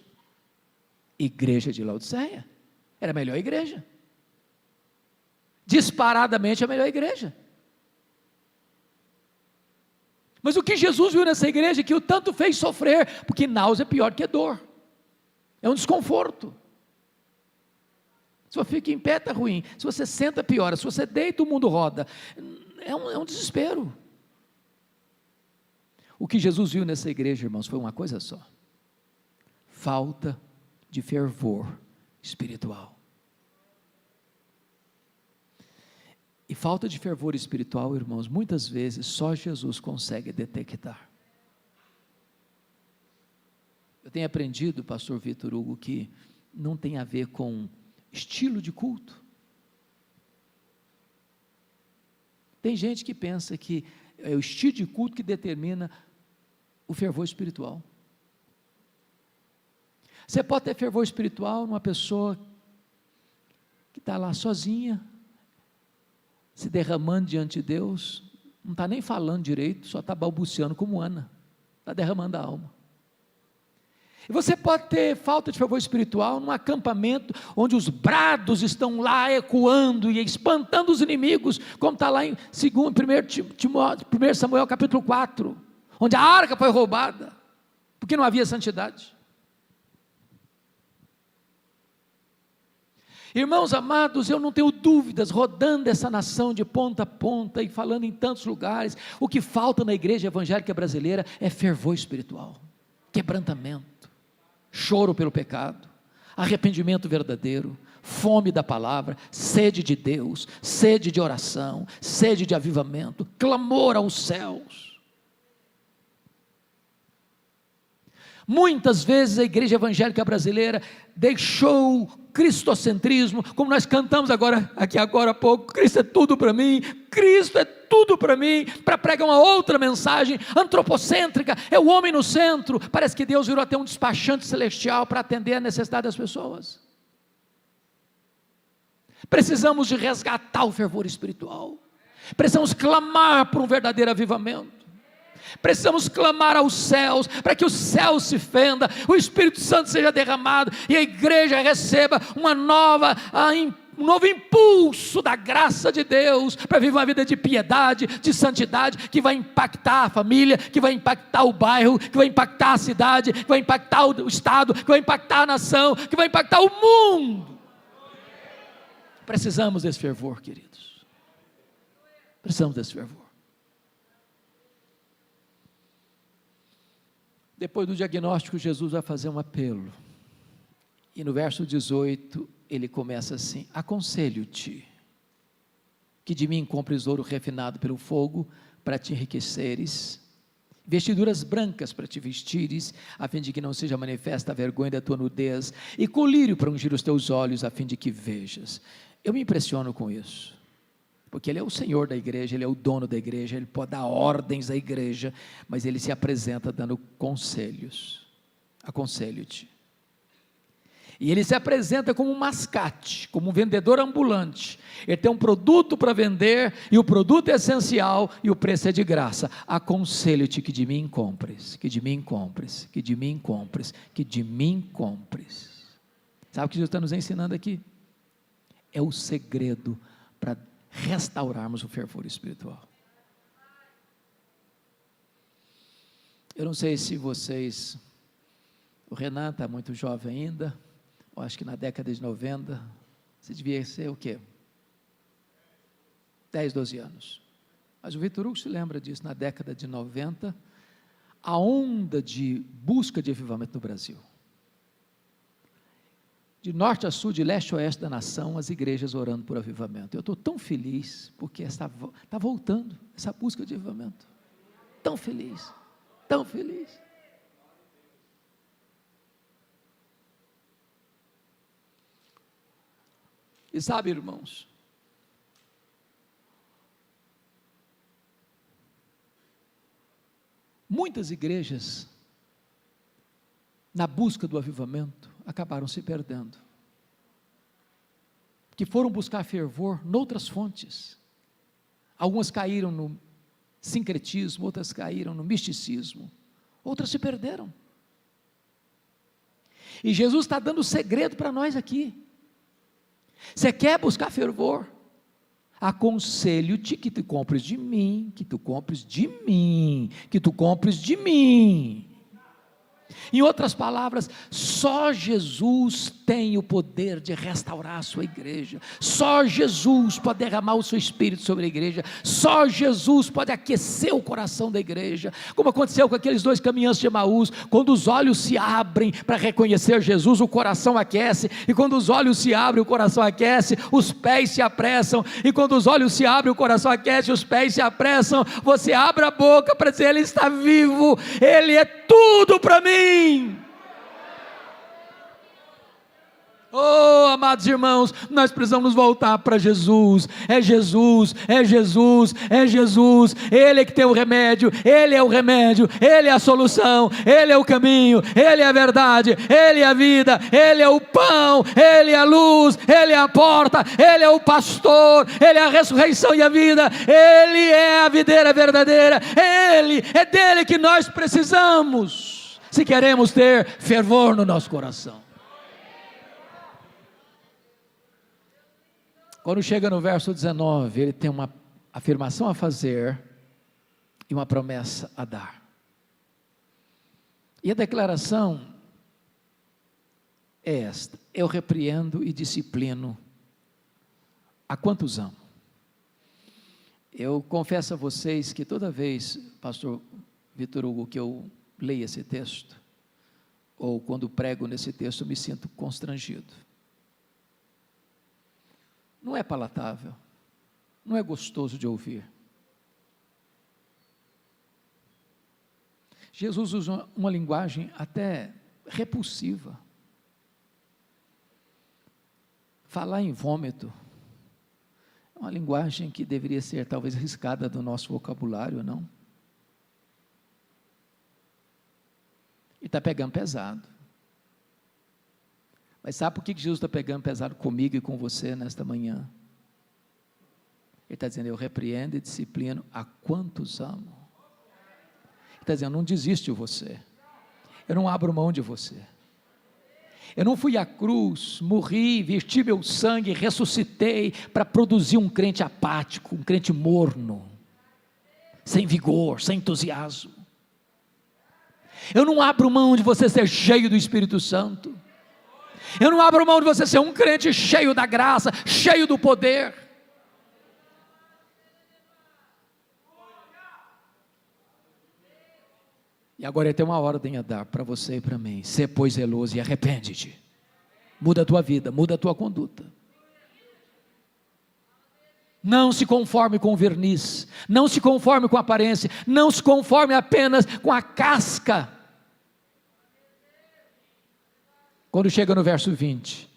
Igreja de Laodiceia. Era a melhor igreja, disparadamente a melhor igreja. Mas o que Jesus viu nessa igreja que o tanto fez sofrer? Porque náusea é pior que dor, é um desconforto. Se você fica em pé está ruim, se você senta piora, se você deita o mundo roda, é um desespero. O que Jesus viu nessa igreja, irmãos, foi uma coisa só: falta de fervor espiritual. E falta de fervor espiritual, irmãos, muitas vezes só Jesus consegue detectar. Eu tenho aprendido, pastor Vitor Hugo, que não tem a ver com estilo de culto. Tem gente que pensa que é o estilo de culto que determina o fervor espiritual. Você pode ter fervor espiritual numa pessoa que está lá sozinha, se derramando diante de Deus, não está nem falando direito, só está balbuciando como Ana, está derramando a alma. E você pode ter falta de fervor espiritual num acampamento onde os brados estão lá ecoando e espantando os inimigos, como está lá em 1 Samuel capítulo 4, onde a arca foi roubada, porque não havia santidade. Irmãos amados, eu não tenho dúvidas, rodando essa nação de ponta a ponta e falando em tantos lugares, o que falta na igreja evangélica brasileira é fervor espiritual, quebrantamento, choro pelo pecado, arrependimento verdadeiro, fome da palavra, sede de Deus, sede de oração, sede de avivamento, clamor aos céus. Muitas vezes a igreja evangélica brasileira deixou o cristocentrismo, como nós cantamos agora há pouco, Cristo é tudo para mim, Cristo é tudo para mim, para pregar uma outra mensagem, antropocêntrica, é o homem no centro. Parece que Deus virou até um despachante celestial para atender a necessidade das pessoas. Precisamos de resgatar o fervor espiritual, precisamos clamar por um verdadeiro avivamento, precisamos clamar aos céus, para que o céu se fenda, o Espírito Santo seja derramado, e a igreja receba um novo impulso da graça de Deus, para viver uma vida de piedade, de santidade, que vai impactar a família, que vai impactar o bairro, que vai impactar a cidade, que vai impactar o estado, que vai impactar a nação, que vai impactar o mundo. Precisamos desse fervor, queridos, precisamos desse fervor. Depois do diagnóstico, Jesus vai fazer um apelo, e no verso 18, ele começa assim: aconselho-te, que de mim compres ouro refinado pelo fogo, para te enriqueceres, vestiduras brancas para te vestires, a fim de que não seja manifesta a vergonha da tua nudez, e colírio para ungir os teus olhos, a fim de que vejas. Eu me impressiono com isso, porque Ele é o Senhor da igreja, Ele é o dono da igreja, Ele pode dar ordens à igreja, mas Ele se apresenta dando conselhos. Aconselho-te. E Ele se apresenta como um mascate, como um vendedor ambulante. Ele tem um produto para vender, e o produto é essencial, e o preço é de graça. Aconselho-te que de mim compres, que de mim compres, que de mim compres, que de mim compres. Sabe o que Jesus está nos ensinando aqui? É o segredo para restaurarmos o fervor espiritual. Eu não sei se vocês, o Renan está muito jovem ainda, eu acho que na década de 90, você devia ser o quê? 10, 12 anos. Mas o Vitor Hugo se lembra disso, na década de 90, a onda de busca de avivamento no Brasil. De norte a sul, de leste a oeste da nação, as igrejas orando por avivamento. Eu estou tão feliz, porque está voltando essa busca de avivamento. Tão feliz, tão feliz. E sabe, irmãos, muitas igrejas, na busca do avivamento, acabaram se perdendo, que foram buscar fervor noutras fontes. Algumas caíram no sincretismo, outras caíram no misticismo, outras se perderam. E Jesus está dando o segredo para nós aqui. Você quer buscar fervor? Aconselho-te que tu compres de mim, que tu compres de mim, que tu compres de mim. Em outras palavras, só Jesus tem o poder de restaurar a sua igreja, só Jesus pode derramar o seu Espírito sobre a igreja, só Jesus pode aquecer o coração da igreja, como aconteceu com aqueles 2 caminhantes de Emaús. Quando os olhos se abrem para reconhecer Jesus, o coração aquece, e quando os olhos se abrem, o coração aquece, os pés se apressam, e quando os olhos se abrem, o coração aquece, os pés se apressam, você abre a boca para dizer: Ele está vivo, Ele é tudo para mim. Oh, amados irmãos, nós precisamos voltar para Jesus. É Jesus, é Jesus, é Jesus. Ele é que tem o remédio, Ele é o remédio, Ele é a solução, Ele é o caminho, Ele é a verdade, Ele é a vida, Ele é o pão, Ele é a luz, Ele é a porta, Ele é o pastor, Ele é a ressurreição e a vida, Ele é a videira verdadeira, é dele que nós precisamos, se queremos ter fervor no nosso coração. Quando chega no verso 19, ele tem uma afirmação a fazer e uma promessa a dar. E a declaração é esta: eu repreendo e disciplino A quantos amo? Eu confesso a vocês que toda vez, pastor Vitor Hugo, que eu leio esse texto, ou quando prego nesse texto, eu me sinto constrangido. Não é palatável, não é gostoso de ouvir. Jesus usa uma linguagem até repulsiva. Falar em vômito é uma linguagem que deveria ser talvez riscada do nosso vocabulário, não? E está pegando pesado. Mas sabe por que Jesus está pegando pesado comigo e com você nesta manhã? Ele está dizendo, eu repreendo e disciplino a quantos amo. Ele está dizendo, não desisto de você. Eu não abro mão de você. Eu não fui à cruz, morri, verti meu sangue, ressuscitei para produzir um crente apático, um crente morno, sem vigor, sem entusiasmo. Eu não abro mão de você ser cheio do Espírito Santo. Eu não abro mão de você ser um crente cheio da graça, cheio do poder. E agora tem uma ordem a dar para você e para mim. Sê, pois, zeloso e arrepende-te. Muda a tua vida, muda a tua conduta. Não se conforme com o verniz, não se conforme com a aparência, não se conforme apenas com a casca. Quando chega no verso 20,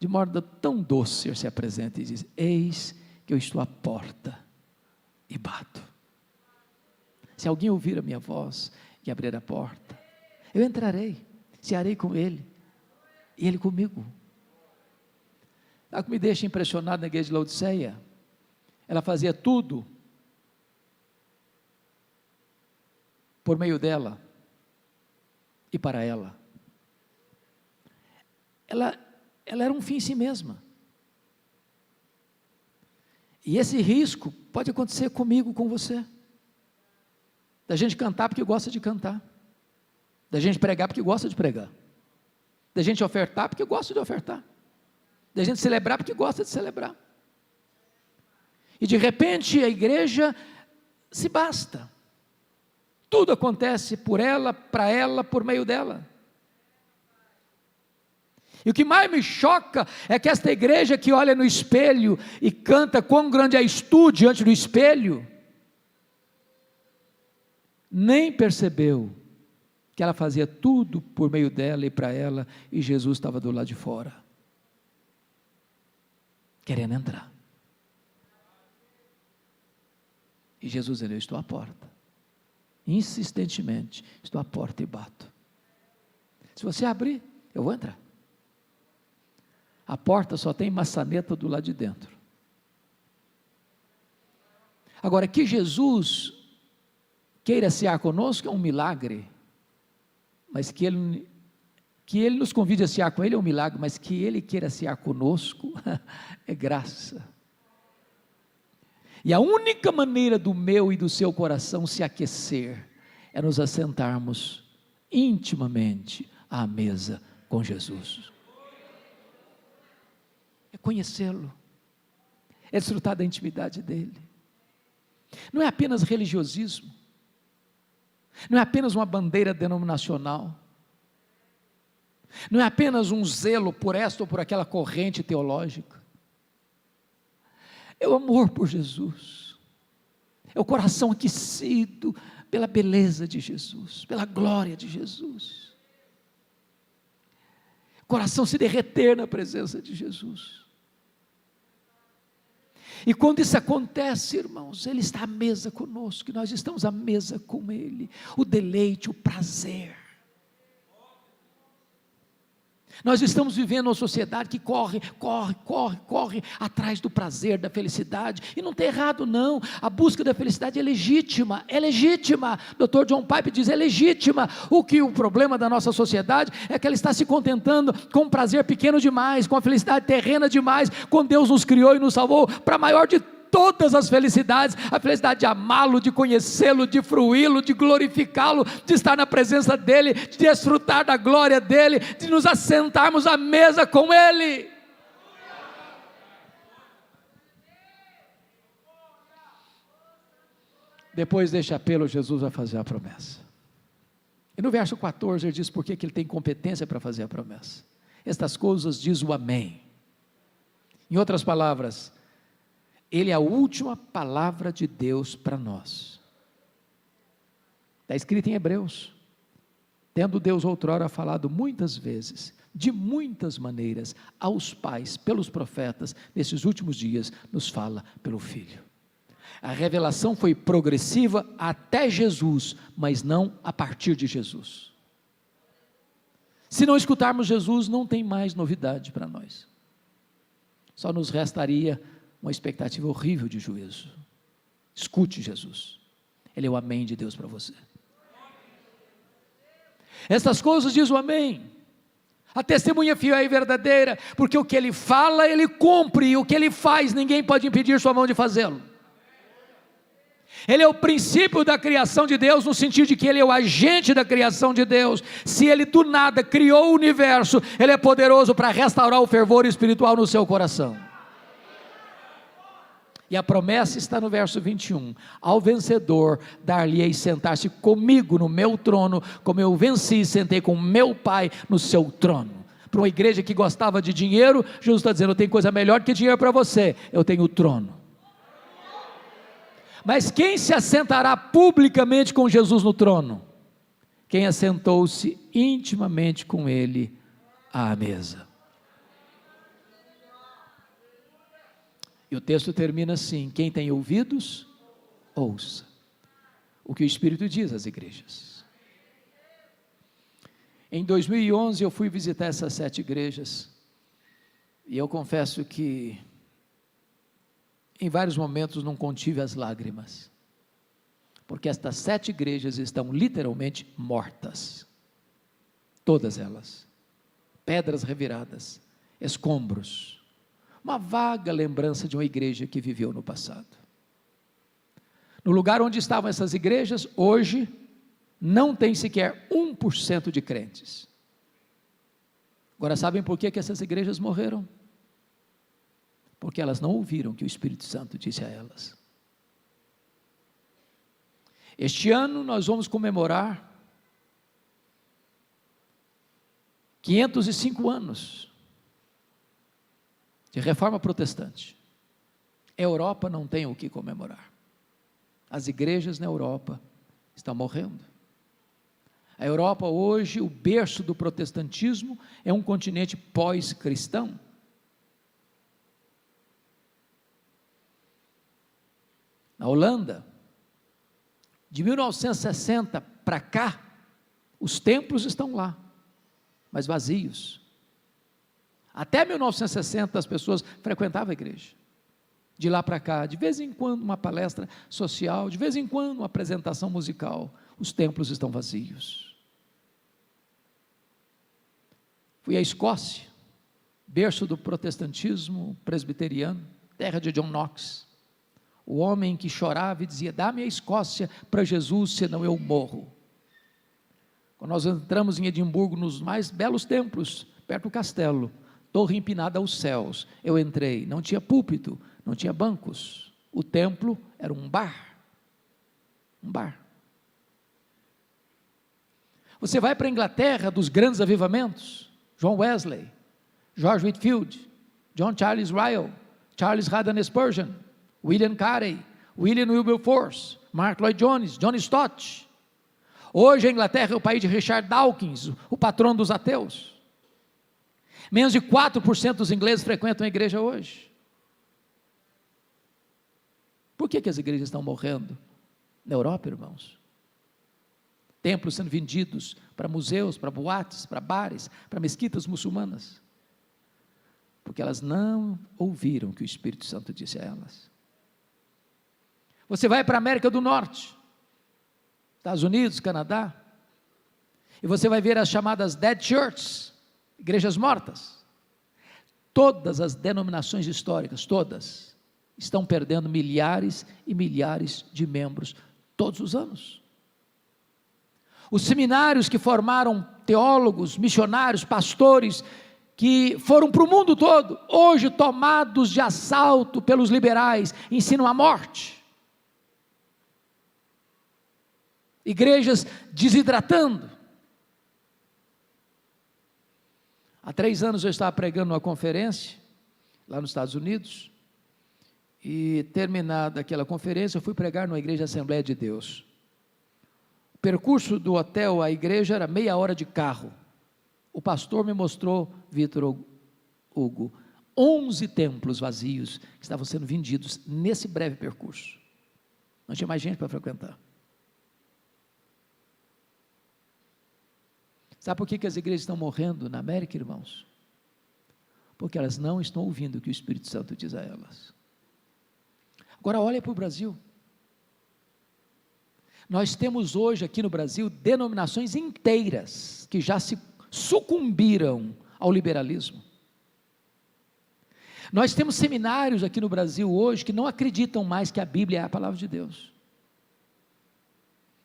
de modo tão doce ele se apresenta e diz, eis que eu estou à porta e bato. Se alguém ouvir a minha voz e abrir a porta, eu entrarei, cearei com ele, e ele comigo. Sabe o que me deixa impressionado na igreja de Laodiceia? Ela fazia tudo por meio dela e para ela. Ela era um fim em si mesma. E esse risco pode acontecer comigo, com você. Da gente cantar porque gosta de cantar. Da gente pregar porque gosta de pregar. Da gente ofertar porque gosta de ofertar. Da gente celebrar porque gosta de celebrar. E de repente a igreja se basta. Tudo acontece por ela, para ela, por meio dela. E o que mais me choca é que esta igreja que olha no espelho e canta quão grande és tu diante do espelho, nem percebeu que ela fazia tudo por meio dela e para ela, e Jesus estava do lado de fora, querendo entrar. E Jesus disse, eu estou à porta, insistentemente, estou à porta e bato. Se você abrir, eu vou entrar. A porta só tem maçaneta do lado de dentro. Agora, que Jesus queira cear conosco é um milagre, mas que Ele nos convide a cear com Ele é um milagre, mas que Ele queira cear conosco é graça. E a única maneira do meu e do seu coração se aquecer é nos assentarmos intimamente à mesa com Jesus. É conhecê-lo, é desfrutar da intimidade dEle. Não é apenas religiosismo, não é apenas uma bandeira denominacional, não é apenas um zelo por esta ou por aquela corrente teológica, é o amor por Jesus, é o coração aquecido pela beleza de Jesus, pela glória de Jesus, o coração se derreter na presença de Jesus. E quando isso acontece, irmãos, Ele está à mesa conosco, e nós estamos à mesa com Ele, o deleite, o prazer. Nós estamos vivendo uma sociedade que corre atrás do prazer, da felicidade, e não está errado não, a busca da felicidade é legítima, Dr. John Piper diz, é legítima. O problema da nossa sociedade é que ela está se contentando com um prazer pequeno demais, com a felicidade terrena demais, quando Deus nos criou e nos salvou para a maior de todas as felicidades, a felicidade de amá-lo, de conhecê-lo, de fruí-lo, de glorificá-lo, de estar na presença dEle, de desfrutar da glória dEle, de nos assentarmos à mesa com Ele. Depois deste apelo, Jesus vai fazer a promessa. E no verso 14 ele diz por que ele tem competência para fazer a promessa. Estas coisas diz o amém. Em outras palavras, ele é a última palavra de Deus para nós. Está escrito em Hebreus. Tendo Deus outrora falado muitas vezes, de muitas maneiras, aos pais, pelos profetas, nesses últimos dias, nos fala pelo Filho. A revelação foi progressiva até Jesus, mas não a partir de Jesus. Se não escutarmos Jesus, não tem mais novidade para nós. Só nos restaria uma expectativa horrível de juízo. Escute Jesus. Ele é o amém de Deus para você. Estas coisas diz o amém. A testemunha fiel e verdadeira, porque o que ele fala, ele cumpre, e o que ele faz, ninguém pode impedir sua mão de fazê-lo. Ele é o princípio da criação de Deus, no sentido de que ele é o agente da criação de Deus. Se ele do nada criou o universo, ele é poderoso para restaurar o fervor espiritual no seu coração. E a promessa está no verso 21, ao vencedor dar-lhe-ei sentar-se comigo no meu trono, como eu venci e sentei com meu Pai no seu trono. Para uma igreja que gostava de dinheiro, Jesus está dizendo, eu tenho coisa melhor que dinheiro para você, eu tenho o trono. Mas quem se assentará publicamente com Jesus no trono? Quem assentou-se intimamente com ele à mesa. E o texto termina assim, quem tem ouvidos, ouça o que o Espírito diz às igrejas. Em 2011 eu fui visitar essas 7 igrejas, e eu confesso que em vários momentos não contive as lágrimas, porque estas 7 igrejas estão literalmente mortas, todas elas, pedras reviradas, escombros, uma vaga lembrança de uma igreja que viveu no passado. No lugar onde estavam essas igrejas, hoje, não tem sequer 1% de crentes. Agora sabem por que essas igrejas morreram? Porque elas não ouviram o que o Espírito Santo disse a elas. Este ano nós vamos comemorar 505 anos de reforma protestante. A Europa não tem o que comemorar. As igrejas na Europa estão morrendo. A Europa hoje, o berço do protestantismo, é um continente pós-cristão. Na Holanda, de 1960 para cá, os templos estão lá, mas vazios. Até 1960 as pessoas frequentavam a igreja. De lá para cá, de vez em quando uma palestra social, de vez em quando uma apresentação musical, os templos estão vazios. Fui à Escócia, berço do protestantismo presbiteriano, terra de John Knox, o homem que chorava e dizia, dá-me a Escócia para Jesus, senão eu morro. Quando nós entramos em Edimburgo, nos mais belos templos, perto do castelo, torre empinada aos céus, eu entrei, não tinha púlpito, não tinha bancos, o templo era um bar. Você vai para a Inglaterra, dos grandes avivamentos, John Wesley, George Whitefield, John Charles Ryle, Charles Haddon Spurgeon, William Carey, William Wilberforce, Mark Lloyd Jones, John Stott. Hoje a Inglaterra é o país de Richard Dawkins, o patrono dos ateus. Menos de 4% dos ingleses frequentam a igreja hoje. Por que as igrejas estão morrendo na Europa, irmãos? Templos sendo vendidos para museus, para boates, para bares, para mesquitas muçulmanas. Porque elas não ouviram o que o Espírito Santo disse a elas. Você vai para a América do Norte, Estados Unidos, Canadá, e você vai ver as chamadas dead churches, igrejas mortas. Todas as denominações históricas, todas, estão perdendo milhares e milhares de membros todos os anos. Os seminários que formaram teólogos, missionários, pastores, que foram para o mundo todo, hoje tomados de assalto pelos liberais, ensinam a morte. igrejas desidratando. Há 3 anos eu estava pregando numa conferência, lá nos Estados Unidos, e terminada aquela conferência, eu fui pregar numa igreja Assembleia de Deus. O percurso do hotel à igreja era meia hora de carro. O pastor me mostrou, Vitor Hugo, 11 templos vazios que estavam sendo vendidos nesse breve percurso. Não tinha mais gente para frequentar. Sabe por que as igrejas estão morrendo na América, irmãos? Porque elas não estão ouvindo o que o Espírito Santo diz a elas. Agora olha para o Brasil. Nós temos hoje aqui no Brasil denominações inteiras que já se sucumbiram ao liberalismo. Nós temos seminários aqui no Brasil hoje que não acreditam mais que a Bíblia é a palavra de Deus.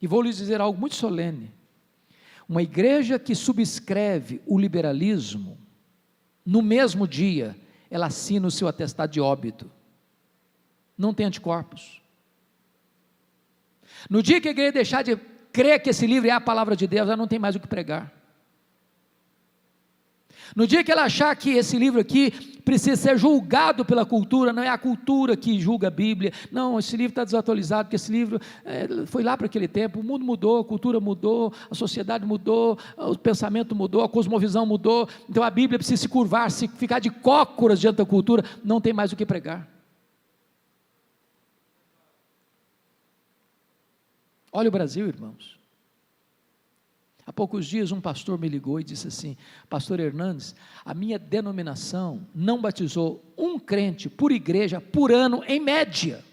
E vou lhes dizer algo muito solene. Uma igreja que subscreve o liberalismo, no mesmo dia, ela assina o seu atestado de óbito. Não tem anticorpos. No dia que a igreja deixar de crer que esse livro é a palavra de Deus, ela não tem mais o que pregar. No dia que ela achar que esse livro aqui precisa ser julgado pela cultura, não é a cultura que julga a Bíblia, não, esse livro está desatualizado, porque esse livro foi lá para aquele tempo, o mundo mudou, a cultura mudou, a sociedade mudou, o pensamento mudou, a cosmovisão mudou, então a Bíblia precisa se curvar, se ficar de cócoras diante da cultura, não tem mais o que pregar. Olha o Brasil, irmãos. Há poucos dias um pastor me ligou e disse assim: pastor Hernandes, a minha denominação não batizou um crente por igreja por ano em média.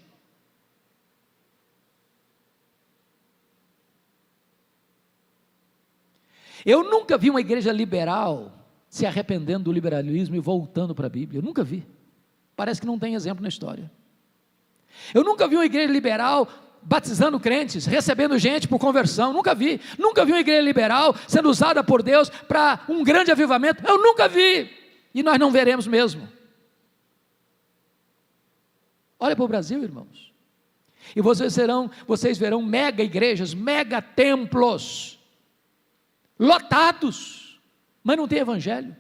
Eu nunca vi uma igreja liberal se arrependendo do liberalismo e voltando para a Bíblia, eu nunca vi. Parece que não tem exemplo na história. Eu nunca vi uma igreja liberal batizando crentes, recebendo gente por conversão, nunca vi uma igreja liberal sendo usada por Deus para um grande avivamento, eu nunca vi, e nós não veremos mesmo. Olha para o Brasil, irmãos, e vocês verão mega igrejas, mega templos, lotados, mas não tem evangelho.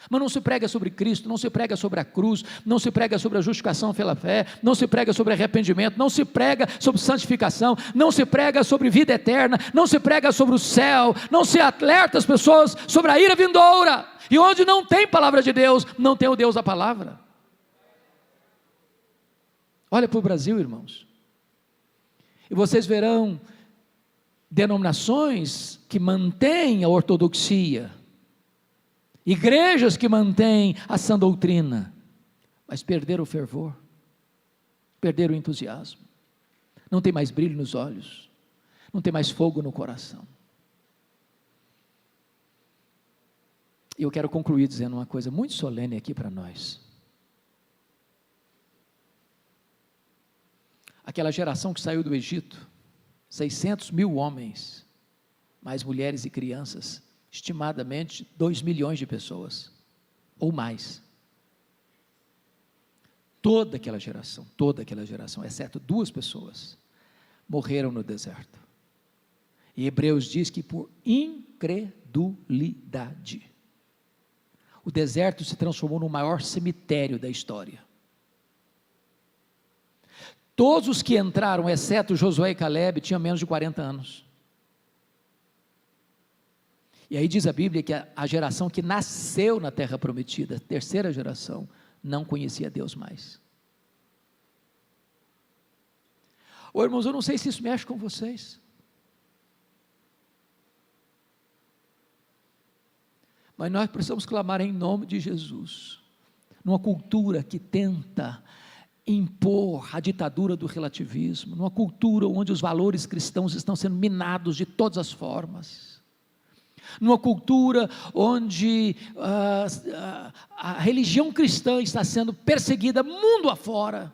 Mas não se prega sobre Cristo, não se prega sobre a cruz, não se prega sobre a justificação pela fé, não se prega sobre arrependimento, não se prega sobre santificação, não se prega sobre vida eterna, não se prega sobre o céu, não se alerta as pessoas sobre a ira vindoura, e onde não tem palavra de Deus, não tem o Deus da palavra. Olha para o Brasil, irmãos, e vocês verão denominações que mantêm a ortodoxia, igrejas que mantêm a sã doutrina, mas perderam o fervor, perderam o entusiasmo, não tem mais brilho nos olhos, não tem mais fogo no coração. E eu quero concluir dizendo uma coisa muito solene aqui para nós. Aquela geração que saiu do Egito, 600 mil homens, mais mulheres e crianças, estimadamente 2 milhões de pessoas, ou mais. Toda aquela geração, exceto 2 pessoas, morreram no deserto. E Hebreus diz que por incredulidade, o deserto se transformou no maior cemitério da história. Todos os que entraram, exceto Josué e Caleb, tinham menos de 40 anos. E aí diz a Bíblia que a geração que nasceu na terra prometida, a terceira geração, não conhecia Deus mais. Ô irmãos, eu não sei se isso mexe com vocês, mas nós precisamos clamar em nome de Jesus, numa cultura que tenta impor a ditadura do relativismo, numa cultura onde os valores cristãos estão sendo minados de todas as formas, numa cultura onde a religião cristã está sendo perseguida mundo afora.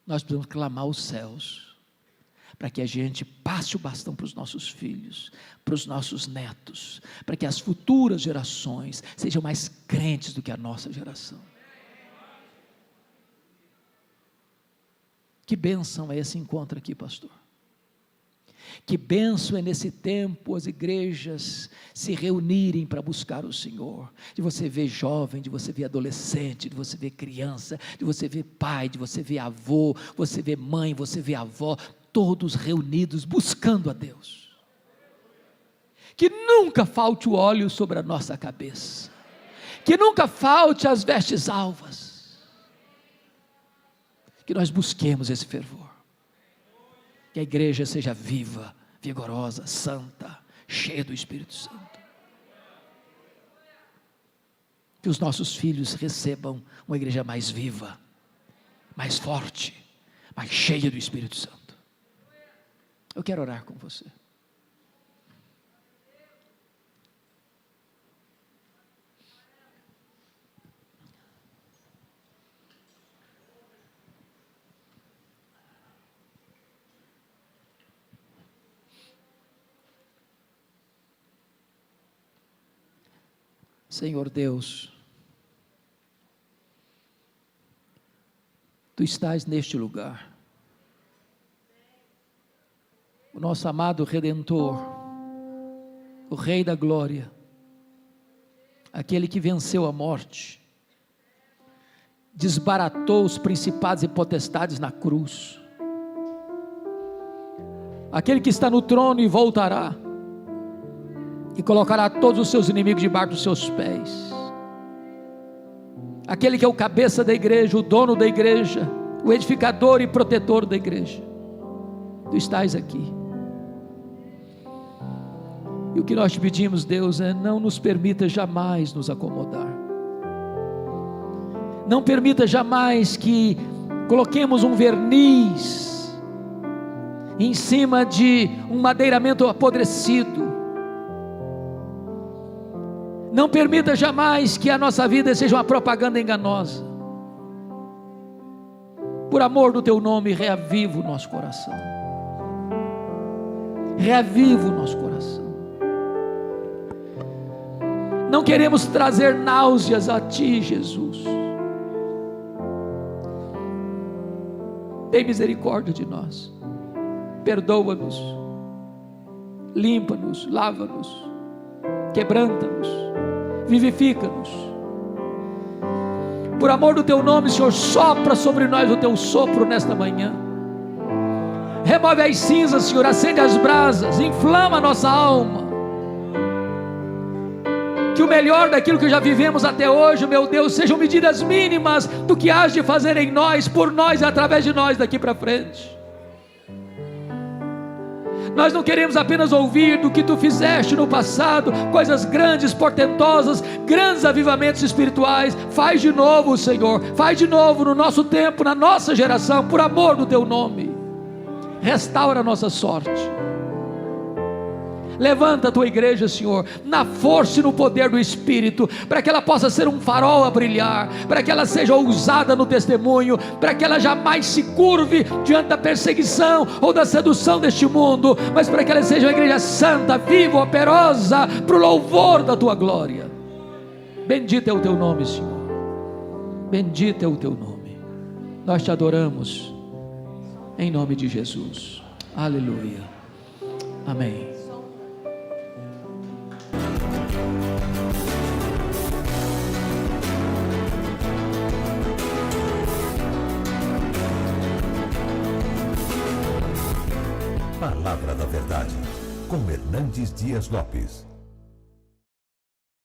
Nós precisamos clamar aos céus, para que a gente passe o bastão para os nossos filhos, para os nossos netos, para que as futuras gerações sejam mais crentes do que a nossa geração. Que bênção é esse encontro aqui, pastor? Que bênção é nesse tempo as igrejas se reunirem para buscar o Senhor. De você ver jovem, de você ver adolescente, de você ver criança, de você ver pai, de você ver avô, você ver mãe, você ver avó, todos reunidos buscando a Deus. Que nunca falte o óleo sobre a nossa cabeça. Que nunca falte as vestes alvas. Que nós busquemos esse fervor. Que a igreja seja viva, vigorosa, santa, cheia do Espírito Santo. Que os nossos filhos recebam uma igreja mais viva, mais forte, mais cheia do Espírito Santo. Eu quero orar com você. Senhor Deus, Tu estás neste lugar, o nosso amado Redentor, o Rei da Glória, aquele que venceu a morte, desbaratou os principados e potestades na cruz, aquele que está no trono e voltará, e colocará todos os seus inimigos debaixo dos seus pés, aquele que é o cabeça da igreja, o dono da igreja, o edificador e protetor da igreja. Tu estás aqui, e o que nós te pedimos, Deus, é: não nos permita jamais nos acomodar, não permita jamais que coloquemos um verniz em cima de um madeiramento apodrecido. Não permita jamais que a nossa vida seja uma propaganda enganosa. Por amor do Teu nome, reaviva o nosso coração. Reaviva o nosso coração. Não queremos trazer náuseas a Ti, Jesus. Tem misericórdia de nós. Perdoa-nos. Limpa-nos, lava-nos, quebranta-nos, vivifica-nos. Por amor do Teu nome, Senhor, sopra sobre nós o Teu sopro nesta manhã. Remove as cinzas, Senhor, acende as brasas, inflama a nossa alma. Que o melhor daquilo que já vivemos até hoje, meu Deus, sejam medidas mínimas do que hás de fazer em nós, por nós e através de nós daqui para frente. Nós não queremos apenas ouvir do que Tu fizeste no passado, coisas grandes, portentosas, grandes avivamentos espirituais. Faz de novo, Senhor, faz de novo no nosso tempo, na nossa geração, por amor do Teu nome. Restaura a nossa sorte. Levanta a Tua igreja, Senhor, na força e no poder do Espírito, para que ela possa ser um farol a brilhar, para que ela seja ousada no testemunho, para que ela jamais se curve diante da perseguição ou da sedução deste mundo, mas para que ela seja uma igreja santa, viva, operosa, para o louvor da Tua glória. Bendito é o Teu nome, Senhor. Bendito é o Teu nome. Nós Te adoramos, em nome de Jesus. Aleluia. Amém. Palavra da Verdade, com Hernandes Dias Lopes.